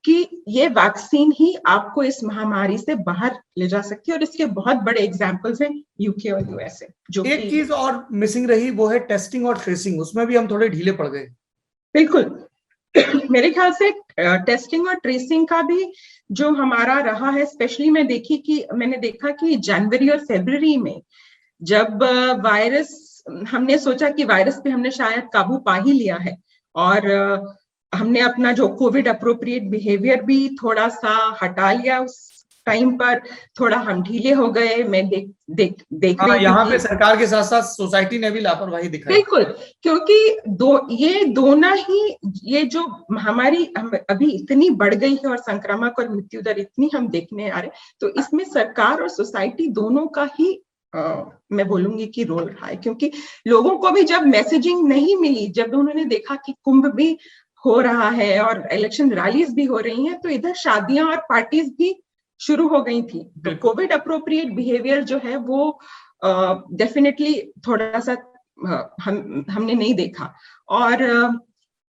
कि ये वैक्सीन ही आपको इस महामारी से बाहर ले जा सकती है। और इसके बहुत बड़े एग्जांपल्स हैं यूके और यूएसए। जो एक चीज और मिसिंग रही वो है टेस्टिंग और ट्रेसिंग, उसमें भी हम थोड़े ढीले पड़ गए। बिल्कुल मेरे ख्याल से टेस्टिंग और ट्रेसिंग का भी जो हमारा रहा है, स्पेशली मैंने देखा कि जनवरी और फरवरी में जब हमने सोचा कि वायरस पे हमने शायद काबू पा ही लिया है, और हमने अपना जो कोविड अप्रोप्रिएट बिहेवियर भी थोड़ा सा हटा लिया उस टाइम पर थोड़ा हम ढीले हो गए। मैं देख रही थी यहाँ पे सरकार के साथ साथ सोसाइटी ने भी लापरवाही दिखाई। बिल्कुल, क्योंकि ये दोनों ही, ये जो महामारी अभी इतनी बढ़ गई है और संक्रामक और मृत्यु दर इतनी हम देखने आ रहे, तो इसमें सरकार और सोसाइटी दोनों का ही मैं बोलूंगी कि रोल रहा है। क्योंकि लोगों को भी जब मैसेजिंग नहीं मिली, जब उन्होंने देखा कि कुंभ भी हो रहा है और इलेक्शन रैलीज भी हो रही हैं, तो इधर शादियां और पार्टीज भी शुरू हो गई थी। तो कोविड अप्रोप्रिएट बिहेवियर जो है वो डेफिनेटली थोड़ा सा हमने नहीं देखा। और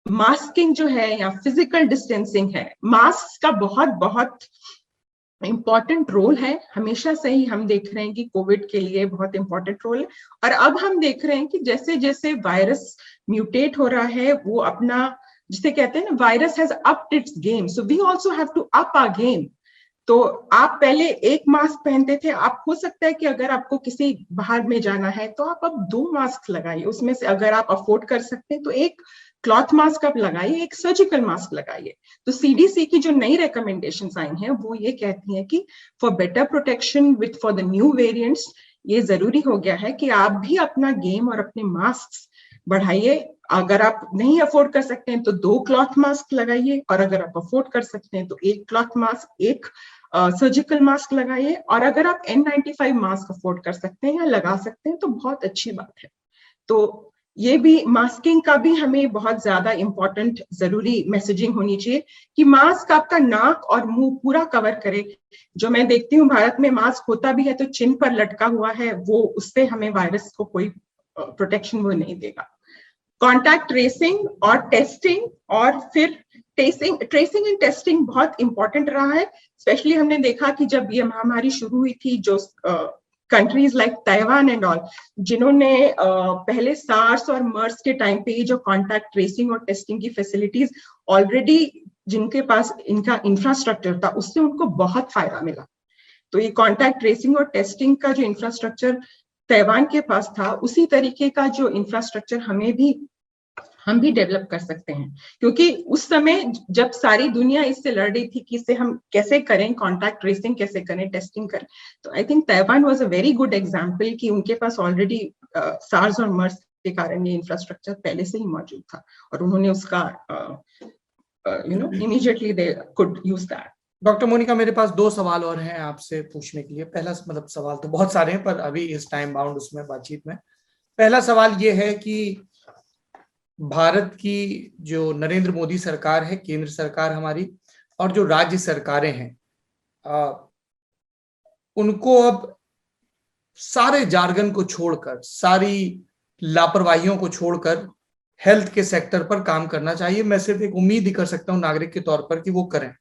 मास्किंग जो है या फिजिकल डिस्टेंसिंग है, मास्क का बहुत बहुत इंपॉर्टेंट रोल है। हमेशा से ही हम देख रहे हैं कि कोविड के लिए बहुत इंपॉर्टेंट रोल है। और अब हम देख रहे हैं कि जैसे जैसे वायरस म्यूटेट हो रहा है, वो अपना, जिसे कहते हैं ना, virus has upped its game, so we also have to up our game. तो आप पहले एक मास्क पहनते थे, आप हो सकता है कि अगर आपको किसी बाहर में जाना है तो आप अब 2 मास्क लगाइए। उसमें से अगर आप अफोर्ड कर सकते हैं तो एक क्लॉथ मास्क आप लगाइए, एक सर्जिकल मास्क लगाइए। तो सीडीसी की जो नई रिकमेंडेशंस आई हैं वो ये कहती हैं कि for better protection with for the new variants, ये जरूरी हो गया है कि आप भी अपना गेम और अपने मास्क बढ़ाइए। अगर आप नहीं अफोर्ड कर सकते हैं तो 2 क्लॉथ मास्क लगाइए, और अगर आप अफोर्ड कर सकते हैं तो 1 क्लॉथ मास्क, 1 सर्जिकल मास्क लगाइए। और अगर आप N95 मास्क अफोर्ड कर सकते हैं या लगा सकते हैं तो बहुत अच्छी बात है। तो ये भी, मास्किंग का भी हमें बहुत ज्यादा इंपॉर्टेंट जरूरी मैसेजिंग होनी चाहिए कि मास्क आपका नाक और मुंह पूरा कवर करे। जो मैं देखती हूँ भारत में मास्क होता भी है तो चिन पर लटका हुआ है, वो उससे हमें वायरस को कोई प्रोटेक्शन वो नहीं देगा। कॉन्टैक्ट ट्रेसिंग और टेस्टिंग, और फिर ट्रेसिंग एंड टेस्टिंग बहुत इंपॉर्टेंट रहा है। स्पेशली हमने देखा कि जब ये महामारी शुरू हुई थी, जो countries like Taiwan and all, जिन्होंने पहले सार्स और मर्स के टाइम पे जो कॉन्टैक्ट ट्रेसिंग और टेस्टिंग की फैसिलिटीज ऑलरेडी, जिनके पास इनका इंफ्रास्ट्रक्चर था, उससे उनको बहुत फायदा मिला। तो ये कॉन्टैक्ट ट्रेसिंग और टेस्टिंग का जो इंफ्रास्ट्रक्चर ताइवान के पास था, उसी तरीके का जो इंफ्रास्ट्रक्चर हम भी डेवलप कर सकते हैं। क्योंकि उस समय जब सारी दुनिया इससे लड़ रही थी कि इसे हम कैसे करें, कॉन्टैक्ट ट्रेसिंग कैसे करें, टेस्टिंग करें, तो I think Taiwan was a very good example कि उनके पास ऑलरेडी सार्स और मर्स के कारण ये इंफ्रास्ट्रक्चर पहले से ही मौजूद था, और उन्होंने उसका immediately they could use that. Doctor Monika, मेरे पास 2 सवाल और हैं आपसे पूछने के लिए। पहला, मतलब सवाल तो बहुत सारे हैं पर अभी इस टाइम बाउंड उसमें बातचीत में, पहला सवाल ये है कि भारत की जो नरेंद्र मोदी सरकार है, केंद्र सरकार हमारी, और जो राज्य सरकारें हैं, उनको अब सारे जार्गन को छोड़कर, सारी लापरवाहियों को छोड़कर हेल्थ के सेक्टर पर काम करना चाहिए। मैं सिर्फ एक उम्मीद ही कर सकता हूं नागरिक के तौर पर कि वो करें,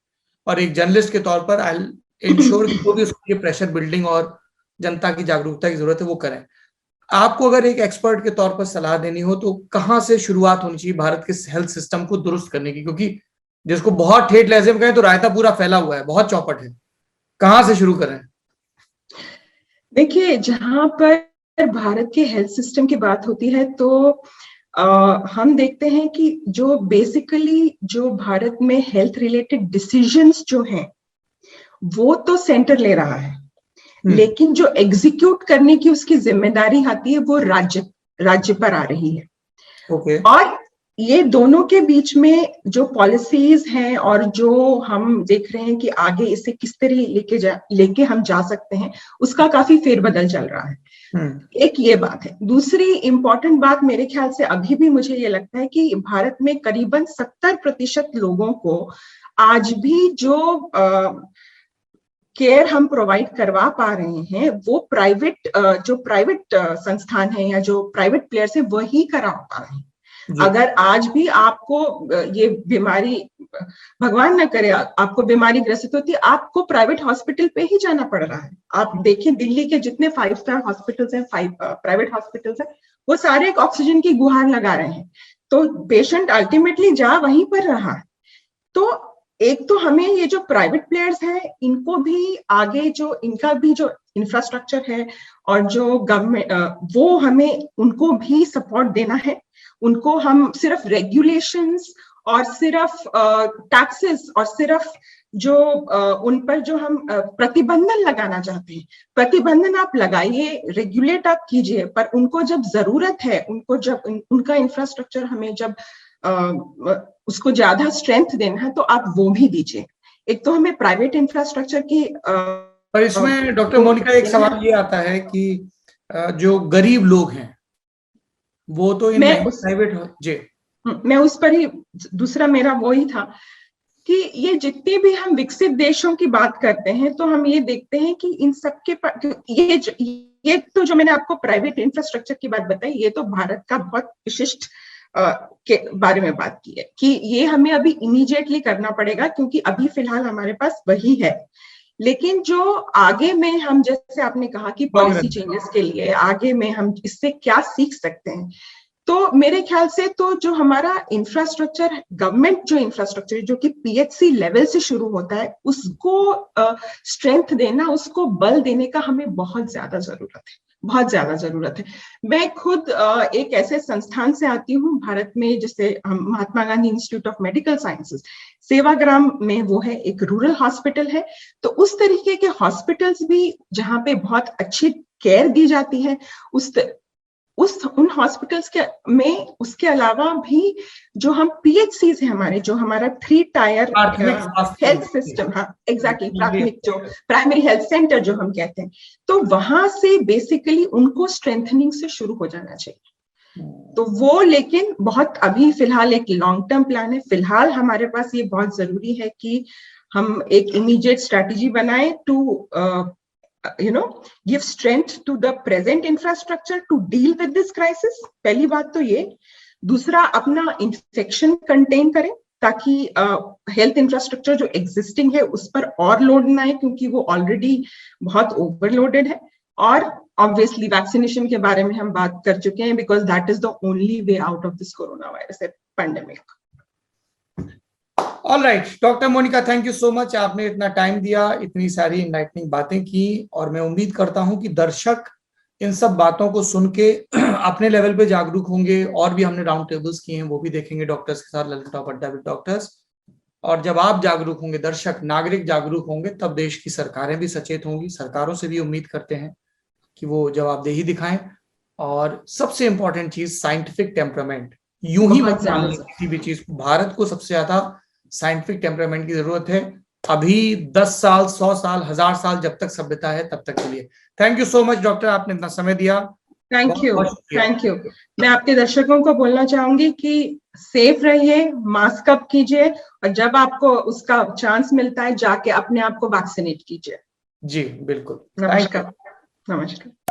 और एक जर्नलिस्ट के तौर पर आई इंश्योर कि जो भी उसके प्रेशर बिल्डिंग और जनता की जागरूकता की जरूरत है वो करें। आपको अगर एक एक्सपर्ट के तौर पर सलाह देनी हो तो कहां से शुरुआत होनी चाहिए भारत के हेल्थ सिस्टम को दुरुस्त करने की? क्योंकि जिसको बहुत ठेठ लहजे में कहें तो रायता पूरा फैला हुआ है, बहुत चौपट है, कहां से शुरू करें? देखिए, जहां पर भारत के हेल्थ सिस्टम की बात होती है तो हम देखते हैं कि जो बेसिकली जो भारत में हेल्थ रिलेटेड डिसीजंस जो हैं वो तो सेंटर ले रहा है, लेकिन जो एग्जीक्यूट करने की उसकी जिम्मेदारी आती है वो राज्य पर आ रही है। Okay. और ये दोनों के बीच में जो पॉलिसीज हैं और जो हम देख रहे हैं कि आगे इसे किस तरह लेके हम जा सकते हैं, उसका काफी फेरबदल चल रहा है। एक ये बात है। दूसरी इंपॉर्टेंट बात मेरे ख्याल से अभी भी मुझे ये लगता है कि भारत में करीबन 70% लोगों को आज भी जो केयर हम प्रोवाइड करवा पा रहे हैं वो प्राइवेट संस्थान है या जो प्राइवेट प्लेयर्स है वही करा पा रहे हैं। अगर आज भी आपको ये बीमारी, भगवान न करे, आपको बीमारी ग्रसित होती है, आपको प्राइवेट हॉस्पिटल पे ही जाना पड़ रहा है। आप देखिए दिल्ली के जितने 5 स्टार हॉस्पिटल्स हैं, 5 प्राइवेट हॉस्पिटल्स हैं, वो सारे एक ऑक्सीजन की गुहार लगा रहे हैं। तो पेशेंट अल्टीमेटली जा वहीं पर रहा है। तो एक तो हमें ये जो प्राइवेट प्लेयर्स हैं इनको भी आगे जो इनका भी जो इंफ्रास्ट्रक्चर है और जो गवर्नमेंट, वो हमें उनको भी सपोर्ट देना है। उनको हम सिर्फ रेगुलेशंस और सिर्फ टैक्सेस और सिर्फ जो उन पर जो हम प्रतिबंधन लगाना चाहते हैं, प्रतिबंधन आप लगाइए, रेगुलेट आप कीजिए, पर उनको जब जरूरत है, उनको जब उनका इंफ्रास्ट्रक्चर हमें जब उसको ज्यादा स्ट्रेंथ देना है तो आप वो भी दीजिए। एक तो हमें प्राइवेट इंफ्रास्ट्रक्चर की पर इसमें डॉक्टर मोनिका एक सवाल ये आता है कि जो गरीब लोग हैं वो तो इन प्राइवेट जी, मैं उस पर ही, दूसरा मेरा वो ही था कि ये जितने भी हम विकसित देशों की बात करते हैं तो हम ये देखते हैं कि इन सबके ये तो जो मैंने आपको प्राइवेट इंफ्रास्ट्रक्चर की बात बताई, ये तो भारत का बहुत विशिष्ट के बारे में बात की है कि ये हमें अभी इमीडिएटली करना पड़ेगा क्योंकि अभी फिलहाल हमारे पास वही है। लेकिन जो आगे में हम, जैसे आपने कहा कि पॉलिसी चेंजेस के लिए आगे में हम इससे क्या सीख सकते हैं, तो मेरे ख्याल से तो जो हमारा इंफ्रास्ट्रक्चर, गवर्नमेंट जो इंफ्रास्ट्रक्चर जो कि पीएचसी लेवल से शुरू होता है, उसको स्ट्रेंथ देना, उसको बल देने का हमें बहुत ज्यादा जरूरत है, बहुत ज्यादा जरूरत है। मैं खुद एक ऐसे संस्थान से आती हूँ भारत में, जिसे हम Mahatma Gandhi institute of medical sciences, Sevagram में वो है, एक रूरल हॉस्पिटल है। तो उस तरीके के हॉस्पिटल्स भी जहाँ पे बहुत अच्छी केयर दी जाती है, उन हॉस्पिटल्स के में उसके अलावा भी जो हम पीएचसीज है हमारे, जो हमारा 3 टायर हेल्थ सिस्टम, हाँ एग्जैक्टली, प्राथमिक जो प्राइमरी हेल्थ सेंटर जो हम कहते हैं, तो वहां से बेसिकली उनको स्ट्रेंथनिंग से शुरू हो जाना चाहिए। तो वो लेकिन बहुत अभी फिलहाल एक लॉन्ग टर्म प्लान है। फिलहाल हमारे पास ये बहुत जरूरी है कि हम एक इमीडिएट स्ट्रैटेजी बनाए to give strength to the present infrastructure to deal with this crisis। पहली बात तो ये। दूसरा, अपना इन्फेक्शन कंटेन करें ताकि हेल्थ इंफ्रास्ट्रक्चर जो एग्जिस्टिंग है उस पर और लोड ना आए, क्योंकि वो ऑलरेडी बहुत ओवरलोडेड है। और ऑब्वियसली वैक्सीनेशन के बारे में हम बात कर चुके हैं, because that is the only way out of this corona virus pandemic. Alright doctor Monika, thank you so much, आपने इतना टाइम दिया, इतनी सारी इनलाइटनिंग बातें की, और मैं उम्मीद करता हूं कि दर्शक इन सब बातों को सुन के अपने लेवल पे जागरूक होंगे। और भी हमने राउंड टेबल्स किए हैं, वो भी देखेंगे डॉक्टर्स के साथ, ललन टॉप अड्डा विद डॉक्टर्स। और जब आप जागरूक होंगे, दर्शक नागरिक जागरूक होंगे, तब देश की सरकारें भी सचेत होंगी। सरकारों से भी उम्मीद करते हैं कि वो जवाबदेही दिखाएं। और सबसे इंपॉर्टेंट चीज, साइंटिफिक टेम्परामेंट। यूं ही मत मानिए किसी भी चीज को, भारत को सबसे ज्यादा साइंटिफिक टेम्परामेंट की जरूरत है अभी। 10 साल, 100 साल, 1000 साल, जब तक सभ्यता है तब तक के लिए। Thank you so much doctor, आपने इतना समय दिया। Thank you, thank you. मैं आपके दर्शकों को बोलना चाहूंगी कि सेफ रहिए, मास्क अप कीजिए, और जब आपको उसका चांस मिलता है जाके अपने आप को वैक्सीनेट कीजिए। जी बिल्कुल। नमस्कार। नमस्कार।